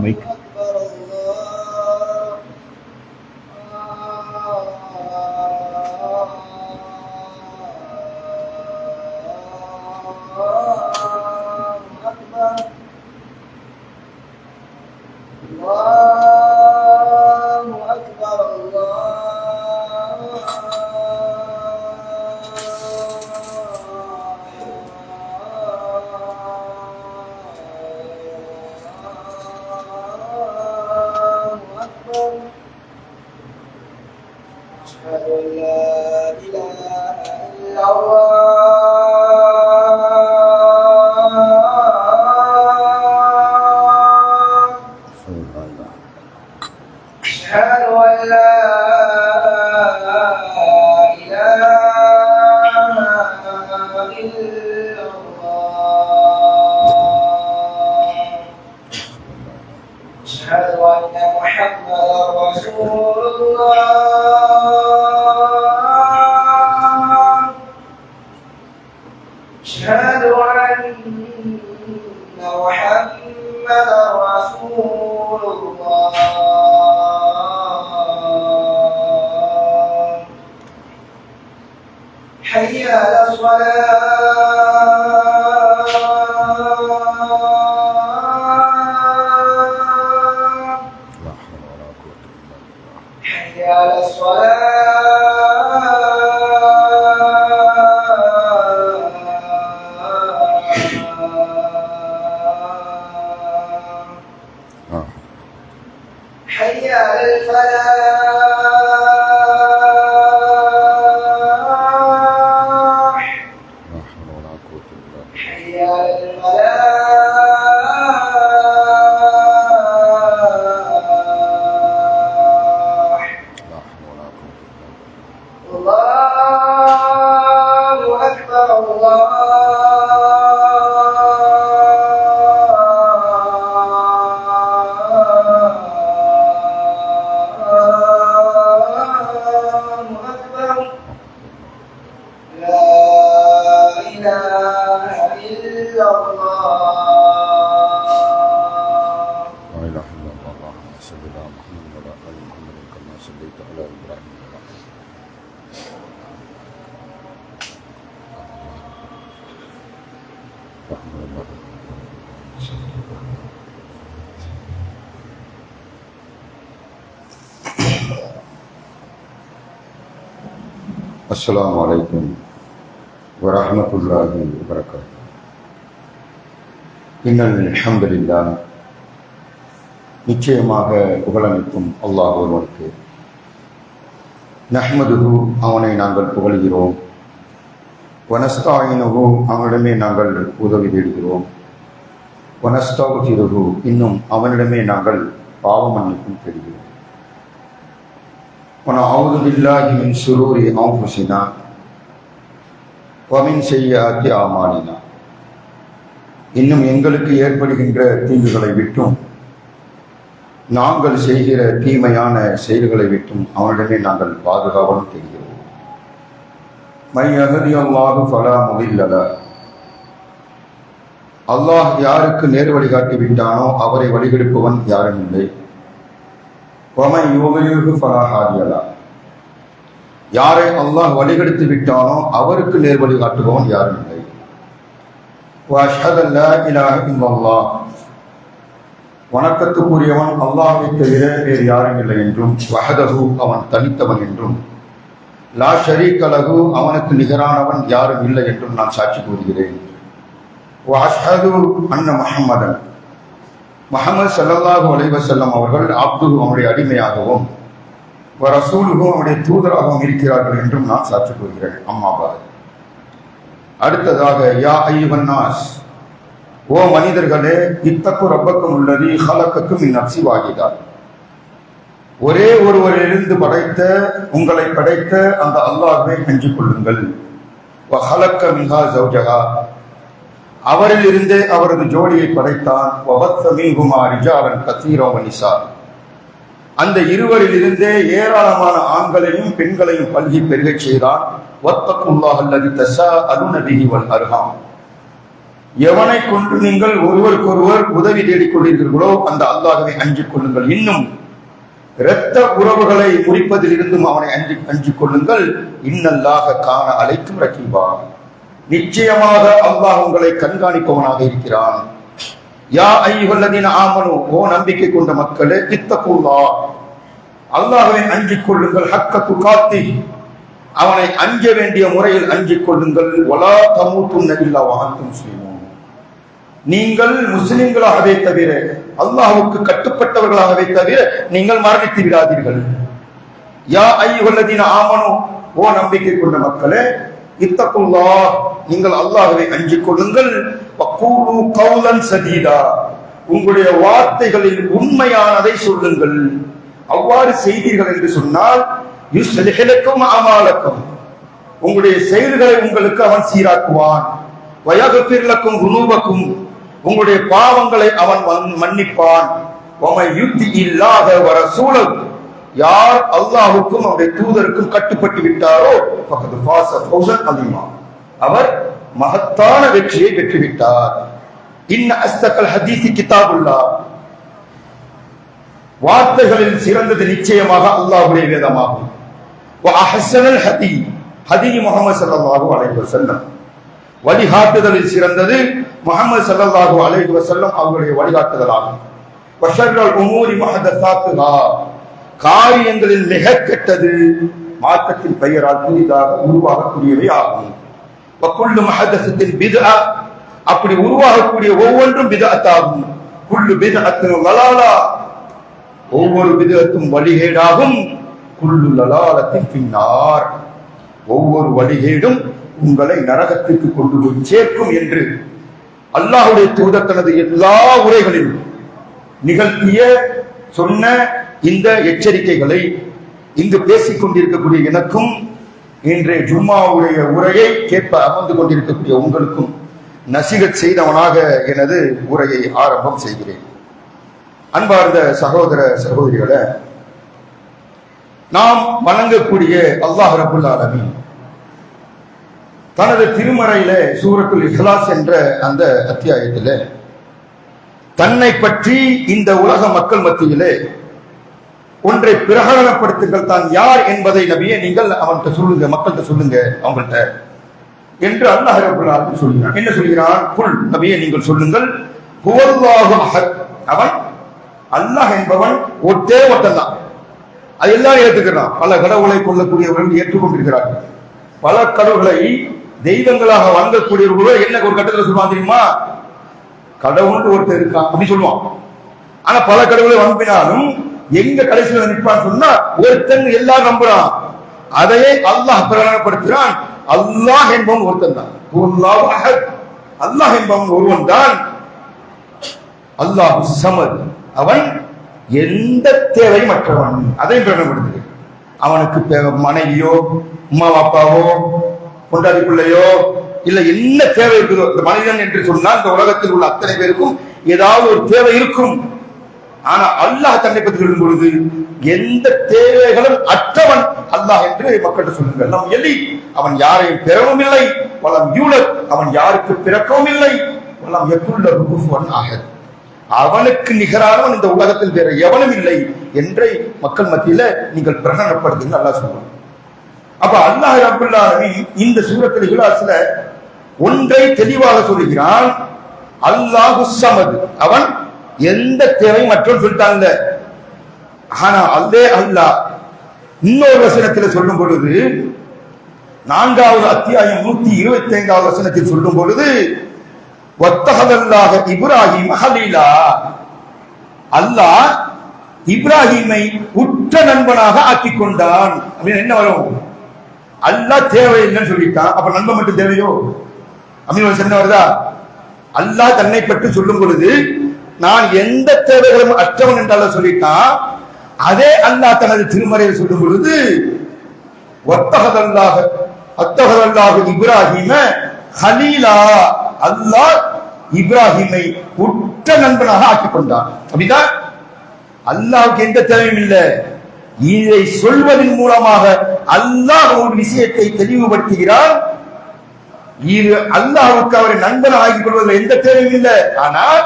Mic அஸ்ஸலாமு அலைக்கும் வரஹ்மத்துல்லாஹி வபரகாத்துஹு. இன்னல் ஹம்துலில்லாஹ், நிச்சயமாக புகழனைத்தும் அல்லாஹ் ஒருவனுக்கு. நஹ்மதுஹு, அவனை நாங்கள் புகழ்கிறோம். வனஸ்தாயினுஹு, அவனிடமே நாங்கள் உதவி தேடுகிறோம். வனஸ்தாகுஃபிருஹு, இன்னும் அவனிடமே நாங்கள் பாவ மன்னிப்பும் தேடுகிறோம். وَنَعُوذُ بِاللَّهِ مِنْ شُرُورِ أَنفُسِنَا وَمِنْ سَيِّئَاتِ أَعْمَالِنَا, இன்னும் எங்களுக்கு ஏற்படுகின்ற தீங்குகளை விட்டும் நாங்கள் செய்கிற தீமையான செயல்களை விட்டும் அவனிடமே நாங்கள் பாதுகாவலும் தேடுகிறோம். மன் யஹ்தியல்லாஹு ஃபலா முதில்ல லஹு, அல்லாஹ் யாருக்கு நேர் வழிகாட்டி விட்டானோ அவரை வழிகெடுப்பவன் யாரும் இல்லை. வமன் யுضلله فلا هادي له, யாரை அல்லாஹ் வழிகெடுத்து விட்டானோ அவருக்கு நேர் வழி காட்டுபவன் யாரும் இல்லை. வஅஷ்ஹது அன் லா இலாஹ இல்லல்லாஹ், வணக்கத்துக்குரியவன் அல்லாஹ்வை தவிர வேறு யாரும் இல்லை என்றும், வஹதஹு, அவன் தனித்தவன் என்றும், லா ஷரீக லஹு, அவனுக்கு நிகரானவன் யாரும் இல்லை என்றும் நான் சாட்சி கூறுகிறேன். வஅஷ்ஹது அன்ன முஹம்மதன், முஹம்மது ஸல்லல்லாஹு அலைஹி வஸல்லம் அவர்கள் அப்துஹு, அவனுடைய அடிமையாகவும், ரசூலுஹு, அவனுடைய தூதராகவும் இருக்கிறார்கள் என்றும் நான் சாட்சி கூறுகிறேன். அம்மா பாத், அடுத்ததாக யா அய்யுஹன் நாஸ், ஓ மனிதர்களே, இத்தகு ரப்பக்கும் அல்லதீ ஹலகக்கும் மின் நஃப்ஸின் வாஹிதா, ஒரே ஒருவரிலிருந்து படைத்த உங்களை படைத்த அந்த அல்லாஹ்வை அஞ்சிக் கொள்ளுங்கள். வ ஹலக மின்ஹா ஸௌஜஹா, அவரில் இருந்தே அவரது ஜோடியை படைத்தான். வபத்த மின்ஹுமா ரிஜாலன் கஸீரன் வ நிஸா, அந்த இருவரில் இருந்தே ஏராளமான ஆண்களையும் பெண்களையும் பல்கி பெருகச் செய்தான். வத்தகுல்லாஹ் அல்லதி தஸாஅலூன பிஹி வல் அர்ஹாம். எவனை கொண்டு நீங்கள் ஒருவருக்கொருவர் உதவி தேடிக் கொள்கிறீர்களோ அந்த அல்லாஹ்வை அஞ்சிக் கொள்ளுங்கள். இன்னும் இரத்த உறவுகளை முறிப்பதில் இருந்தும் அவனை அஞ்சிக் கொள்ளுங்கள். இன்னல்லாஹ கான அலைக்கும் ரகீபா. நிச்சயமாக அல்லாஹ் உங்களை கண்காணிப்பவனாக இருக்கிறான். யா அய்யுஹல்லதீன ஆமனு, ஓ நம்பிக்கை கொண்ட மக்களே, இத்தகுல்லாஹ், அல்லாஹ்வை அஞ்சிக் கொள்ளுங்கள். ஹக்க துகாத்தி, அவனை அஞ்ச வேண்டிய முறையில் அஞ்சிக் கொள்ளுங்கள். வலா தமூதுன்ன இல்லா வ அன்தும் முஸ்லிமூன், நீங்கள் முஸ்லிம்களாகவே தவிர, அல்லாஹ்வுக்கு கட்டுப்பட்டவர்களாகவே தவிர நீங்கள் மரணித்து விடாதீர்கள். யா அய்யுஹல்லதீன ஆமனு, ஓ நம்பிக்கை கொண்ட மக்களே, இத்தகுல்லாஹ், நீங்கள் அல்லாஹ்வை அஞ்சிக் கொள்ளுங்கள். வகூலு கௌலன் சதீதா, உங்களுடைய வார்த்தைகளில் உண்மையானதை சொல்லுங்கள். அவ்வாறு செய்தீர்கள் என்று சொன்னால் யுஸ்லிஹ் லக்கும் அமாலக்கும், உங்களுடைய செயல்களை உங்களுக்கு அவன் சீராக்குவான். வயக்ஃபிர் லக்கும் துனூபக்கும், உங்களுடைய பாவங்களை அவன் மன்னிப்பான். வமை யுத்திஇல்லாஹ வ ரசூலஹு, யார் அல்லாஹ்வுக்கும் அவருடைய தூதருக்கும் கட்டுப்பட்டு விட்டாரோ ஃபகத் ஃபாஸ ஃபௌஸன் அலீமா, அவர் மகத்தான வெற்றியை பெற்றுவிட்டார். இன்ன அஸ்தகல் ஹதீஸி கிதாபுல்லாஹ், வார்த்தைகளில் சிறந்தது நிச்சயமாக அல்லாஹ்வுடைய வேதமாகும். வ அஹ்ஸனல் ஹதீ, ஹதீ முஹம்மது ஸல்லல்லாஹு அலைஹி வஸல்லம், வழிகாட்டுதலில் சிறந்தது முஹம்மது ஸல்லல்லாஹு அலைஹி வஸல்லம் அவர்களுடைய வழிகாட்டுதலாகும். வ ஷர்ருல் உமூரி முஹதஸாத்துஹா, காரியங்களில் மிக கெட்டது மார்க்கத்தின் பெயரால் புதிதாக உருவாகக்கூடியவை ஆகும். வகுல்லு முஹதஸத்தின் பித்ஆ, அப்படி உருவாகக்கூடிய ஒவ்வொன்றும் பித்அத் ஆகும். குல்லு பித்அத்தின் லலாலா, ஒவ்வொரு பித்அத்தும் வழிகேடாகும். குல்லு லலாலத்தின் பின்னார், ஒவ்வொரு வழிகேடும் உங்களை நரகத்திற்கு கொண்டு போய் சேர்க்கும் என்று அல்லாஹ்வுடைய தூதர் தனது எல்லா உரைகளிலும் நிகழ்த்திய சொன்ன இந்த எச்சரிக்கைகளை இங்கு பேசிக் கொண்டிருக்கக்கூடிய எனக்கும் இன்றைய ஜும்மாவுடைய உரையை கேட்ப அமர்ந்து கொண்டிருக்கக்கூடிய உங்களுக்கும் நசிகத் செய்தவனாக எனது உரையை ஆரம்பம் செய்கிறேன். அன்பார்ந்த சகோதர சகோதரிகளை, நாம் வணங்கக்கூடிய அல்லாஹ் ரப்புல் ஆலமீன் தனது திருமறையில சூரத்துல் இஹ்லாஸ் என்ற அந்த அத்தியாயத்தில் தன்னை பற்றி இந்த உலக மக்கள் மத்தியிலே ஒன்றை பிரகடனப்படுத்துங்கள், தான் யார் என்பதை நபியே நீங்கள் அவன்கிட்ட சொல்லுங்க, மக்கள்கிட்ட சொல்லுங்க அவங்கள்ட்ட என்று அல்லாஹ் ரப்பல் ஆலமீன் சொல்கிறான். என்ன சொல்கிறான்? குல், நபியே நீங்கள் சொல்லுங்கள், ஹுவல்லாஹு அஹத், அவன் அல்லாஹ் என்பவன் ஒட்டே ஒட்டன் தான். அது எல்லாரும் ஏற்றுக்கிறான். பல கடவுளை கொள்ளக்கூடியவர்கள் ஏற்றுக்கொண்டிருக்கிறார்கள். பல கடவுளை தெய்வங்களாக வணங்கக்கூடியவர்கள் என்ன ஒரு கட்டத்தில் சொல்லுவான் தெரியுமா? கடவுள் ஒருத்தர் இருக்கான் அப்படி சொல்லுவான். ஆனா பல கடவுளை வணங்கினாலும் எங்க கடைசியில் நிற்பான்னு சொன்னா ஒருத்தன் எல்லாரும் நம்புறான். அதையே அல்லாஹ் பிரகடனப்படுத்துகிறான். அல்லாஹ் என்பவன் ஒருத்தன் தான். அல்லாஹ் என்பவன் ஒருவன் தான். அல்லாஹ் சமத், அவன் எந்த தேவையும் மற்றவன். அதை பிரகடனப்படுத்துகிறது. அவனுக்கு மனைவியோ அம்மா அப்பாவோ கொண்டாடி பிள்ளையோ இல்ல என்ன தேவை இருக்குதோ, இந்த மனிதன் என்று சொன்னால் இந்த உலகத்தில் உள்ள அத்தனை பேருக்கும் ஏதாவது ஒரு தேவை இருக்கும். ஆனா அல்லாஹ் தன்னை பற்றி சொல்லும் பொழுது எந்த தேவைகளும் அற்றவன் அல்லாஹ் என்று மக்கள்கிட்ட சொல்லுங்கள். நம் எலி, அவன் யாரையும் பெறவும் இல்லை. வலம் யூலத், அவன் யாருக்கு பிறக்கவும் இல்லை. வலம் யகுல் லஹு குஃபுவன் அஹத், அவனுக்கு நிகரானவன் இந்த உலகத்தில் வேற எவனும் இல்லை என்றை மக்கள் மத்தியில நீங்கள் பிரகடனப்படுத்துங்க அல்லாஹ் சொல்லுவான். அப்ப அல்லாஹ் ரப்பல் ஆலமீன் இந்த சூரத்துல் இஹ்லாஸ்ல ஒன்றை தெளிவாக சொல்லுகிறான். அல்லாஹு ஸமத், அவன் எந்த தேவையும் மற்றவன் சொல்லிட்டாங்க. ஆனா அல்லே அல்லாஹ் இன்னொரு வசனத்தில் சொல்லும் பொழுது, 4வது அத்தியாயம் 125வது வசனத்தில் சொல்லும் பொழுது, வத்தஹதல்லாஹ இப்ராஹீம் ஹலீலா, அல்லாஹ் இப்ராஹீமை உற்ற நண்பனாக ஆக்கிக் கொண்டான். அப்படின்னு என்ன வரும்? அல்லாஹ் தேவை இல்லைன்னு சொல்லிட்டான், அப்ப நண்பன் மட்டும் தேவையோ அப்படின்னு என்ன வருதா? அல்லாஹ் தன்னை பற்றி சொல்லும் பொழுது நான் எந்த தேவைகளும் அற்றவன் என்றால சொல்லிட்டான். அதே அல்லாஹ் தனது திருமறையில் சொல்லும் பொழுது அத்தஹதல்லாஹு இப்ராஹீம ஹலீலா, அல்லாஹ் இப்ராஹீமை உற்ற நண்பனாக ஆக்கிக் கொண்டான். அப்படிதான் அல்லாஹ்வுக்கு எந்த தேவையும் இல்லை. இதை சொல்வதன் மூலமாக அல்லாஹ் ஒரு விஷயத்தை தெளிவுபடுத்துகிறார். இது அல்லாஹ்வுக்கு அவரை நண்பன் ஆக்கிக் கொள்வதில் எந்த தேவையும் இல்லை. ஆனால்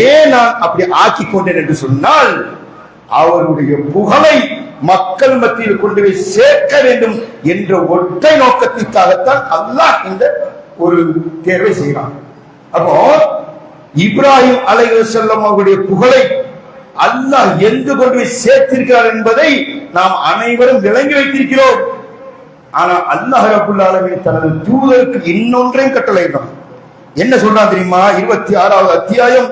ஏன் நான் அப்படி ஆக்கிக் கொண்டேன் என்று சொன்னால், அவருடைய புகழை மக்கள் மத்தியில் கொண்டு போய் சேர்க்க வேண்டும் என்ற ஒற்றை நோக்கத்திற்காகத்தான் அல்லாஹ் இந்த ஒரு தேர்வை செய்கிறான். அப்போ இப்ராஹிம் அலைஹிஸ்ஸலாம் அவருடைய புகழை அல்லாஹ் எங்கு கொண்டு போய் சேர்த்திருக்கிறார் என்பதை நாம் அனைவரும் விளங்கி வைத்திருக்கிறோம். ஆனால் அல்லாஹ் ரப்பல் ஆலமீன் தனது தூதருக்கு இன்னொன்றையும் கட்டளையிட்டான். என்ன சொல்றான் தெரியுமா? 26வது அத்தியாயம்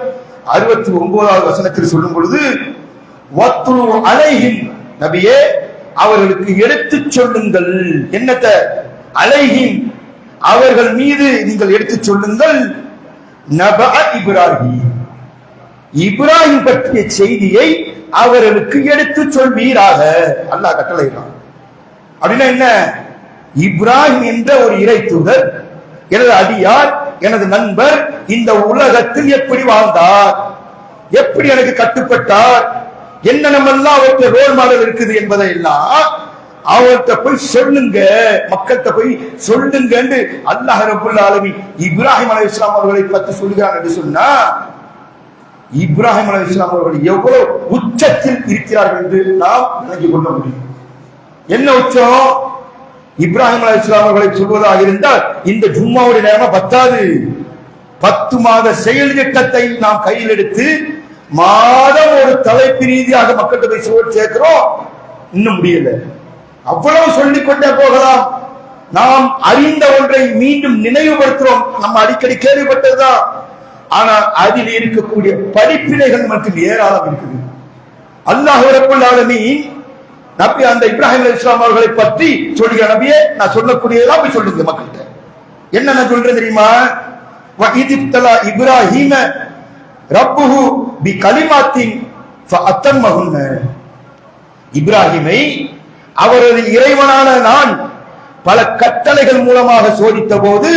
69வது வசனத்தில் சொல்லும் பொழுது, வத்துலு அலைஹிம், நபியே அவர்களுக்கு எடுத்துச் சொல்லுங்கள். என்னத்த? அலைஹிம், அவர்கள் மீது நீங்கள் எடுத்துச் சொல்லுங்கள். நபஅ இப்ராஹிம், இப்ராஹிம் பற்றிய செய்தியை அவர்களுக்கு எடுத்துச் சொல்வீராக. அல்லாஹ் கட்டளையிட்டான். அப்படின்னா என்ன? இப்ராஹிம் என்ற ஒரு இறை தூதர், எனது அடியார், எனது நண்பர் இந்த உலகத்தில் எப்படி வாழ்ந்தார், எப்படி எனக்கு கட்டுப்பட்டார், என்னென்னமெல்லாம் அவருக்கு ரோல் மாடல் இருக்குது என்பதை எல்லாம் அவர்கிட்ட போய் சொல்லுங்க, மக்கள்கிட்ட போய் சொல்லுங்க என்று அல்லாஹ் ரப்பல் ஆலமீன் இப்ராஹிம் அலைஹிஸ்ஸலாம் அவர்களை பற்றி சொல்கிறார் என்று சொன்னா, இப்ராஹிம் அலைஹிஸ்ஸலாம் அவர்கள் எவ்வளவு உச்சத்தில் இருக்கிறார்கள் என்று நாம் விளங்கிக் கொள்ள முடியும். என்ன உச்சம்? இப்ராஹிம் அலைஹிஸ்ஸலாம் அவர்களை சொல்வதாக இருந்தால் இந்த ஜும்மாவுடைய நேரம் பத்தாது. 10 மாத செயல் திட்டத்தை நாம் கையில் எடுத்து மாதம் ஒரு தலைப்பு ரீதியாக மக்கள்கிட்ட போய் சேர்க்கிறோம். இன்னும் முடியல. அவ்வளவு சொல்லிக் கொண்டே போகலாம். நாம் அறிந்த ஒன்றை மீண்டும் நினைவுபடுத்துறோம். நம்ம அடிக்கடி கேள்விப்பட்டதுதான். ஆனால் அதில் இருக்கக்கூடிய படிப்பினைகள் மற்றும் ஏராளம் இருக்குது. அல்லாஹ் ரப்பல் ஆலமீன் நபி அந்த இப்ராஹிம் அலைஹிஸ்ஸலாம் அவர்களை பற்றி சொல்லுகிற, நபியே நான் சொல்லக்கூடியதெல்லாம் போய் சொல்லுங்க மக்கள்கிட்ட. என்ன நான் சொல்றேன் தெரியுமா? வஇதிப்தலா இப்ராஹீம ரப்புஹு பி கலிமாத்தின் ஃபஅத்தம்மஹுன்ன, இப்ராஹிமை அவரது இறைவனான நான் பல கட்டளைகள் மூலமாக சோதித்த போது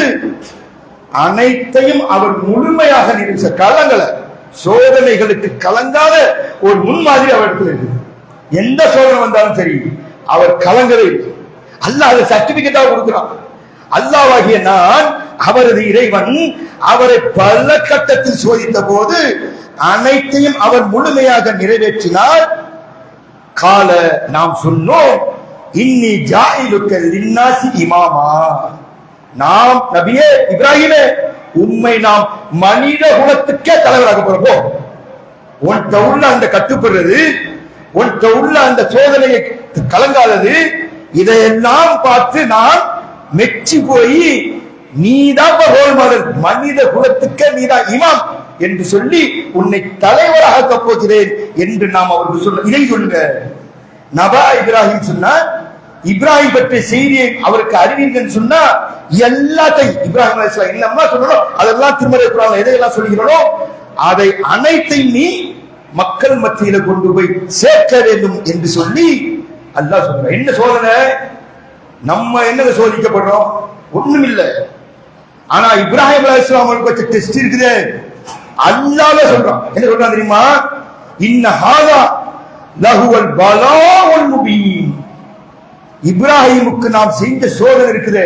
அனைத்தையும் அவர் முழுமையாக நிறைவேற்ற, கலங்கல, சோதனைகளுக்கு கலங்காத ஒரு முன்மாதிரி அவருக்கு இருக்கு. எந்த சோதனை வந்தாலும் சரி அவர் கலங்கவே இல்லை. அல்லாஹ் அதை சர்டிபிகேட்டா கொடுக்கிறான். அல்லாஹ்வாகிய நான் அவரது இறைவன் அவரை பல கட்டத்தில் சோதித்த போது அனைத்தையும் அவர் முழுமையாக நிறைவேற்றினார். கால, நாம் சொன்னோம், இன்னி ஜாயிலுக்க லின்னாசி இமாமா, நாம் நபியே இப்ராஹிமே உம்மை நாம் மனித குலத்துக்கே தலைவராக போறோம். உன்கிட்ட உள்ள அந்த கட்டுப்படுறது, உன்கிட்ட உள்ள அந்த சோதனையை கலங்காதது, இதையெல்லாம் பார்த்து நான் மெச்சி போய் நீதான் ரோல் மாடல், மனித குலத்துக்கே நீதான் இமாம் என்று சொல்லி உன்னை தலைவராக போகிறேன் என்று நாம் அவருக்கு சொல்ல. இதை சொல்லுங்க. நபா இப்ராஹிம் சொன்னா, இப்ராஹிம் பற்றிய செய்தியை அவருக்கு அறிவீர்கள் சொன்னா எல்லாத்தையும் இப்ராஹிம் அலைஹிஸ்ஸலாம் என்னமா சொல்லணும் அதெல்லாம் திருமறை குர்ஆன்ல எதையெல்லாம் சொல்கிறோம் அதை அனைத்தையும் நீ மக்கள் மத்தியில கொண்டு போய் சேர்க்க வேண்டும் என்று சொல்லி அல்லாஹ் சொல்றான். என்ன சோதனை? நம்ம என்ன சோதிக்கப்படுறோம்? ஒண்ணும் இல்லை. ஆனா இப்ராஹிம் அலைஹிஸ்ஸலாம் அவங்களுக்கு வச்ச டெஸ்ட் இருக்குது. அல்லாஹ் சொல்றான். என்ன சொல்றான் தெரியுமா? இன்ன ஹாதா லஹுவல் பலாஉல் முபீன், இப்ராஹிமுக்கு நாம் செஞ்ச சோதனை இருக்குது,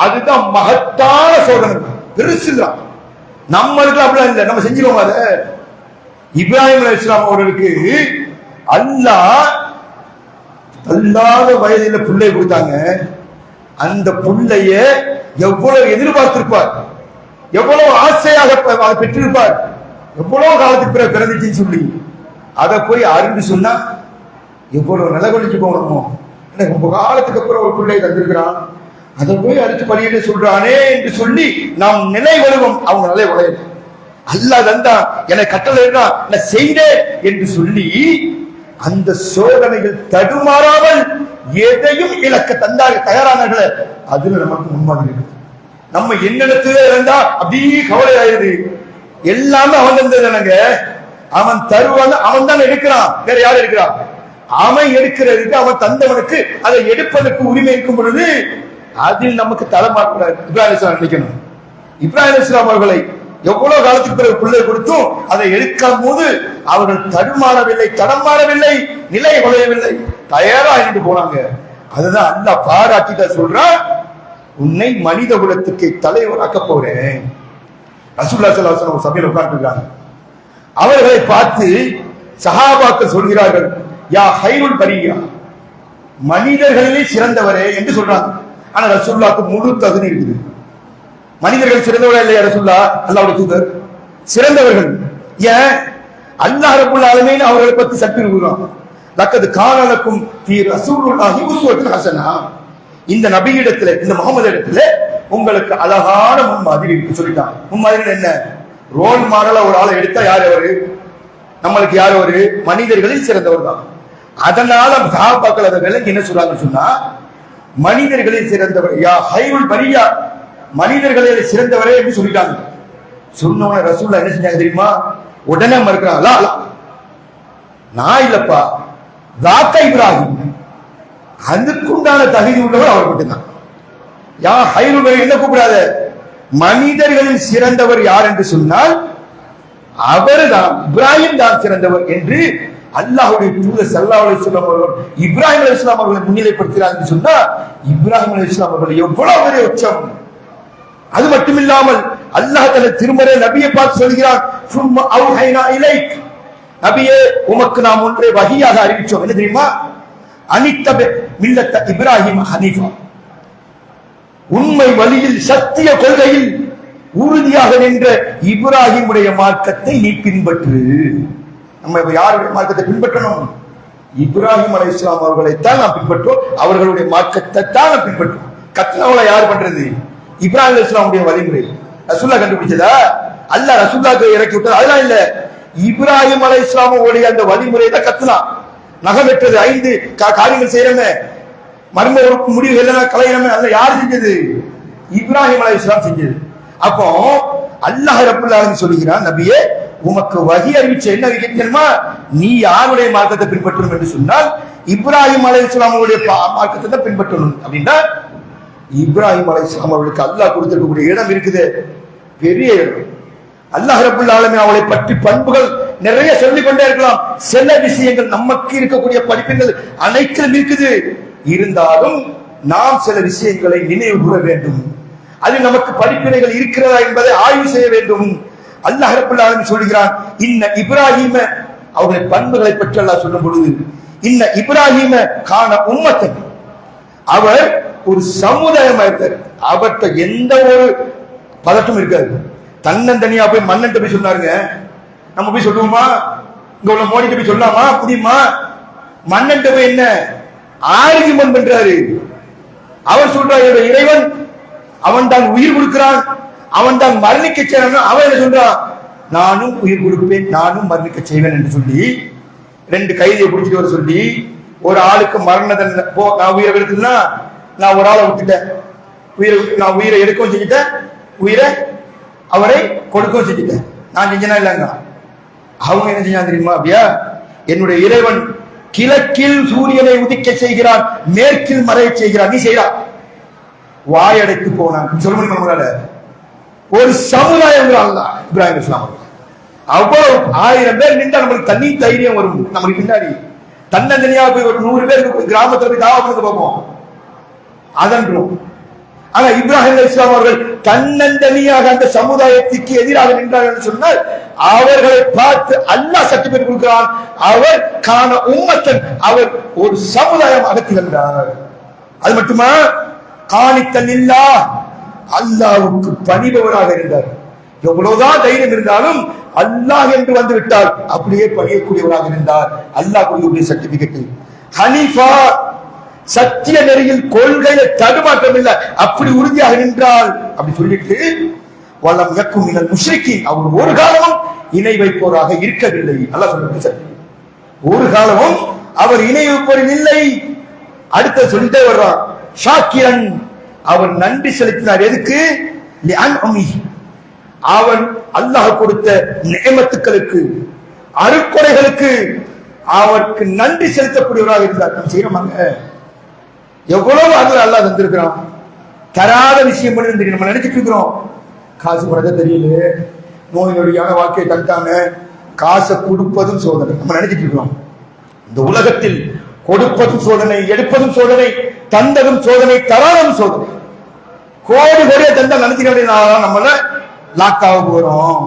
அதுதான் மகத்தான சோதனை, பெருசுதான். நம்மளுக்கு அப்படிலாம் இல்லை, நம்ம செஞ்சிருவோம் அதை. இப்ராஹிம் அலைஹிஸ்ஸலாம் அவர்களுக்கு அல்லாஹ் அல்லாத வயதில் பிள்ளை கொடுத்தாங்க. அந்த பிள்ளைய எவ்வளவு எதிர்பார்த்திருப்பார், எவ்வளவு ஆசையாக பெற்றிருப்பார், எவ்வளவு காலத்துக்கு பிறகு பிறந்துச்சுன்னு சொல்லி அதை போய் அறிந்து சொன்னா எவ்வளவு நிலவழிச்சு போகணுமோ. ரொம்ப காலத்துக்கு அப்புறம் ஒரு பிள்ளை தந்திருக்கிறான், அதை போய் அடிச்சு பணியிட சொல்றானே என்று சொல்லி நாம் நிலை வருவோம். அவங்க நிலை உடைய அல்லாஹ் தந்தா என கட்டளை நான் செய்தேன் என்று சொல்லி அந்த சோதனைகள் தடுமாறாமல் எதையும் இழக்க தந்தாக தயாரானார்களே, அதுல நமக்கு முன்மாதிரி இருக்கு. நம்ம என்னிடத்துல இருந்தா அப்படியே கவலை ஆயிருது. எல்லாமே அவன் தந்ததுங்க, அவன் தருவான், அவன் தான் எடுக்கிறான், வேற யாரும் எடுக்கிறான்? அவன் எடுக்கிறதுக்கு, அவன் தந்தவனுக்கு அதை எடுப்பதற்கு உரிமை இருக்கும் பொழுது அதில் நமக்கு தலைமாற்ற இப்ராஹிம் அலைஹிஸ்ஸலாம் நினைக்கணும். இப்ராஹிம் அலைஹிஸ்ஸலாம் அவர்களை எவ்வளவு காலத்துக்கு பிறகு பிள்ளை கொடுத்தும் அதை எடுக்கும் போது அவர்கள் தடுமாறவில்லை, தடமாறவில்லை, நிலை குலையவில்லை, தயாரா இருந்து போனாங்க. அதுதான் அல்லாஹ் பாராட்டிட்ட சொல்றான், உன்னை மனித குலத்துக்கு தலைவராக்க போறேன். ரசூலுல்லாஹி ஸல்லல்லாஹு அலைஹி வஸல்லம் சபையில் உட்கார்ந்திருக்காங்க. அவர்களை பார்த்து சஹாபாக்கள் சொல்கிறார்கள், யா ஹைருல் பரியா, மனிதர்களிலே சிறந்தவரே என்று சொல்றாங்க. ஆனா ரசூலுல்லாஹ்க்கு முழு தகுதி இருக்குது. மனிதர்கள் சிறந்தவர்களா இல்லையா ரசூலுல்லாஹ்? அல்லாஹ்வுடைய தூதர் சிறந்தவர்கள். ஏன்? அல்லாஹ் ரப்பல் ஆலமீன் அவர்களை பத்தி சற்று கூறுறான், லக்கத் கான லக்கும் ஃபீ ரசூலுல்லாஹி உஸ்வத்துன் ஹஸனா, இந்த நபியிடத்துல, இந்த முகமது இடத்துல உங்களுக்கு அழகான முன்மாதிரி இருக்கு சொல்லிட்டான். முன்மாதிரி என்ன? ரோல் மாடலா ஒரு ஆளை எடுத்தா யார் அவரு? நம்மளுக்கு யார் அவரு? மனிதர்களில் சிறந்தவர் தான். அதனால சஹாபாக்கள் அதை விளங்கி என்ன சொல்றாங்க சொன்னா, மனிதர்களில் சிறந்தவர், யா ஹைருல் பரியா, மனிதர்களில் சிறந்தவரே என்று சொல்லிட்டாங்க. சொன்னவன ரசூலுல்லாஹ் என்ன செஞ்சாங்க தெரியுமா? உடனே மறுக்கிறாங்களா, நான் இல்லப்பா, தாத்தா இப்ராஹிம், அதுக்குண்டான தகுதி உள்ளவர் அவர் மட்டும்தான். யா ஹைருல் பரியா என்ன கூப்பிடாத, மனிதர்களில் சிறந்தவர் யார் என்று சொன்னால் அவர்தான், இப்ராஹிம் தான் சிறந்தவர் என்று அல்லாஹ்வுடைய தூதர் ஸல்லல்லாஹு அலைஹி வஸல்லம் அவர்கள் இப்ராஹிம் அலைஹிஸ்ஸலாம் அவர்களை முன்னிலைப்படுத்துகிறார் என்று சொன்னா, இப்ராஹிம் அலைஹிஸ்ஸலாம் அவர்கள் எவ்வளவு பெரிய உச்சம். அது மட்டுமில்லாமல் அல்லாஹ் தஆலா திருமறை நபியை பார்த்து சொல்கிறான், சும்மா அவ்ஹைனா இலைக், நபியே உமக்கு நாம் ஒன்றை வஹியாக அறிவிச்சோம். என்ன தெரியுமா? அனித்தபி மில்லத்த இப்ராஹிம் ஹனீஃபா, உண்மை வழியில் சத்திய கொள்கையில் உறுதியாக நின்ற இப்ராஹிமுடைய மார்க்கத்தை நீ பின்பற்று. நம்ம யாருடைய மார்க்கத்தை பின்பற்றணும்? இப்ராஹிம் அலைஹிஸ்ஸலாம் அவர்களைத்தான் நாம் பின்பற்றோம், அவர்களுடைய மார்க்கத்தை தான் நாம் பின்பற்றோம். கத்னாவுல யார் பண்றது? இப்ராஹிம் அலைஹிஸ்ஸலாமுடைய வழிமுறை. ரசூலுல்லாஹ் கண்டுபிடிச்சதா? அல்லாஹ் ரசூலுல்லாஹ்க்கு இறக்கி விட்டது அதெல்லாம் இல்ல. இப்ராஹிம் அலைஹிஸ்ஸலாமுடைய அந்த வழிமுறை தான் கத்னா. நகம் வெட்டது, 5 காரியங்கள் செய்யறமே, மர்ம உறுப்பு முடிவுகள் எல்லாம் கலையறமே, அதெல்லாம் யார் செஞ்சது? இப்ராஹிம் அலைஹிஸ்ஸலாம் செஞ்சது. அப்போ அல்லாஹ் ரப்பல் ஆலமீன் சொல்கிறான், நபியே உமக்கு வஹி அறிவிச்ச என்ன தெரியுமா? நீ யாருடைய மார்க்கத்தை பின்பற்றணும் என்று சொன்னால் இப்ராஹிம் அலைஹிஸ்ஸலாமுடைய மார்க்கத்தை தான் பின்பற்றணும். அப்படின்னா இப்ராஹிம் அலைஹிஸ்ஸலாம் அவர்களுக்கு அல்லாஹ் கொடுத்திருக்கக்கூடிய இடம் இருக்குது, பெரிய இடம். அல்லாஹ் ரப்பல் ஆலமீன் அவளை பற்றி பண்புகள் நிறைய சொல்லிக் கொண்டே இருக்கலாம். சில விஷயங்கள் நமக்கு இருக்கக்கூடிய படிப்புகள் அனைத்தும் இருக்குது. இருந்தாலும் நாம் சில விஷயங்களை நினைவு கூற வேண்டும். அது நமக்கு படிப்பினைகள் இருக்கிறதா என்பதை ஆய்வு செய்ய வேண்டும். அல்லாஹ் ரப்பல் ஆலமீன் சொல்கிறான், இன்ன இப்ராஹிம, அவருடைய பண்புகளை பற்றி அல்லாஹ் சொல்லும் பொழுது, இன்ன இப்ராஹிம கான உம்மத்தன், அவர் ஒரு சமுதாயம் இருந்தார். அவர்கிட்ட எந்த ஒரு பதட்டம் இருக்காது. தன்னந்தனியா போய் மன்னன் போய் சொன்னாருங்க. நம்ம போய் சொல்லுவோமா? இங்க உள்ள மோடி போய் சொல்லலாமா? முடியுமா? மன்னன் போய் என்ன ஆர்கியூமென்ட் பண்றாரு. அவர் சொல்றாரு, இறைவன் அவன் தான் உயிர் கொடுக்கிறான், அவன் தான் மரணிக்க செய்யறான். அவன் என்ன சொல்றான்? நானும் உயிர் கொடுப்பேன், நானும் மரணிக்க செய்வேன் என்று சொல்லி 2 கைதியை பிடிச்சிட்டு வர சொல்லி, ஒரு ஆளுக்கு மரண தண்டனை, நான் உயிரை எடுத்துனா நான் ஒரு ஆளை விட்டுட்டேன், நான் உயிரை எடுக்கவும் செஞ்சுட்டேன், உயிரை அவரை கொடுக்கவும் செஞ்சுட்டேன், நான் செஞ்சனா இல்லைங்க. அவங்க என்ன செஞ்சா தெரியுமா? அப்படியா, என்னுடைய இறைவன் கிழக்கில் சூரியனை உதிக்க செய்கிறான், மேற்கில் மறைய செய்கிறான், நீ செய்யறான். வாயடைத்து போனான். சொல்ல முடியுமா நம்மளால? ஒரு சமுதாயம் இப்ராஹிம் அலைஹிஸ்ஸலாம் அவ்வளவு 1000 பேர் நின்றா நம்மளுக்கு தண்ணி தைரியம் வரும். நம்மளுக்கு பின்னாடி தன்னந்தனியா போய் ஒரு 100 பேருக்கு கிராமத்துல போய் தாவா கொடுத்து பார்ப்போம், அதன்றோம். ஆனா இப்ராஹிம் அலைஹிஸ்ஸலாம் அவர்கள் தன்னந்தனியாக அந்த சமுதாயத்துக்கு எதிராக நின்றார்கள் என்று சொன்னால் அவர்களை பார்த்து அல்லாஹ் சர்டிபிகேட் கொடுக்கிறான். அவர் கான உம்மத்தன், அவர் ஒரு சமுதாயமாக திகழ்ந்தார். அது மட்டுமா, காணித்தன் இல்லா, அல்லாஹ்வுக்கு பணிபவராக இருந்தார். எவ்வளவுதான் தைரியம் இருந்தாலும் அல்லாஹ் என்று வந்து விட்டால் அப்படியே பணியக்கூடியவராக இருந்தார். அல்லாஹ் கொடுக்கக்கூடிய சர்டிபிகேட். ஹனீஃபா, சத்திய நெறியில் கொள்கையில தடுமாற்றம் இல்லை, அப்படி உறுதியாக நின்றால் அப்படி சொல்லிட்டு, வலம் யக்கும் மினல் முஷ்ரிக்கீன், அவர் ஒரு காலமும் இணை வைப்போராக இருக்கவில்லை. அல்லாஹ் சொல்லுங்க, ஒரு காலமும் அவர் இணை வைப்போரில் இல்லை. அடுத்த சொல்லிட்டே வர்றான், ஷாக்கிரன், அவர் நன்றி செலுத்தினார். எதுக்கு? அவன் அல்லாஹ் கொடுத்த நியமத்துக்களுக்கு, அருட்கொடைகளுக்கு அவருக்கு நன்றி செலுத்தக்கூடியவராக இருந்தார். நம்ம செய்யறோமாங்க? எவ்வளவு அருள் அல்லாஹ் தந்திருக்கிறான். தராத விஷயம் பண்ணி நம்ம நினைச்சிட்டு இருக்கிறோம். காசு பணத்தை தெரியல, நோய் நொடியான வாழ்க்கையை தட்டாங்க. காசை கொடுப்பதும் சோதனை. நம்ம நினைச்சிட்டு இருக்கோம் இந்த உலகத்தில் கொடுப்பதும் சோதனை, எடுப்பதும் சோதனை, தந்ததும் சோதனை, தராதும் சோதனை. கோடி கோடிய தந்தா நினைச்சுக்கிட்டா நம்மள லாக்காக போறோம்.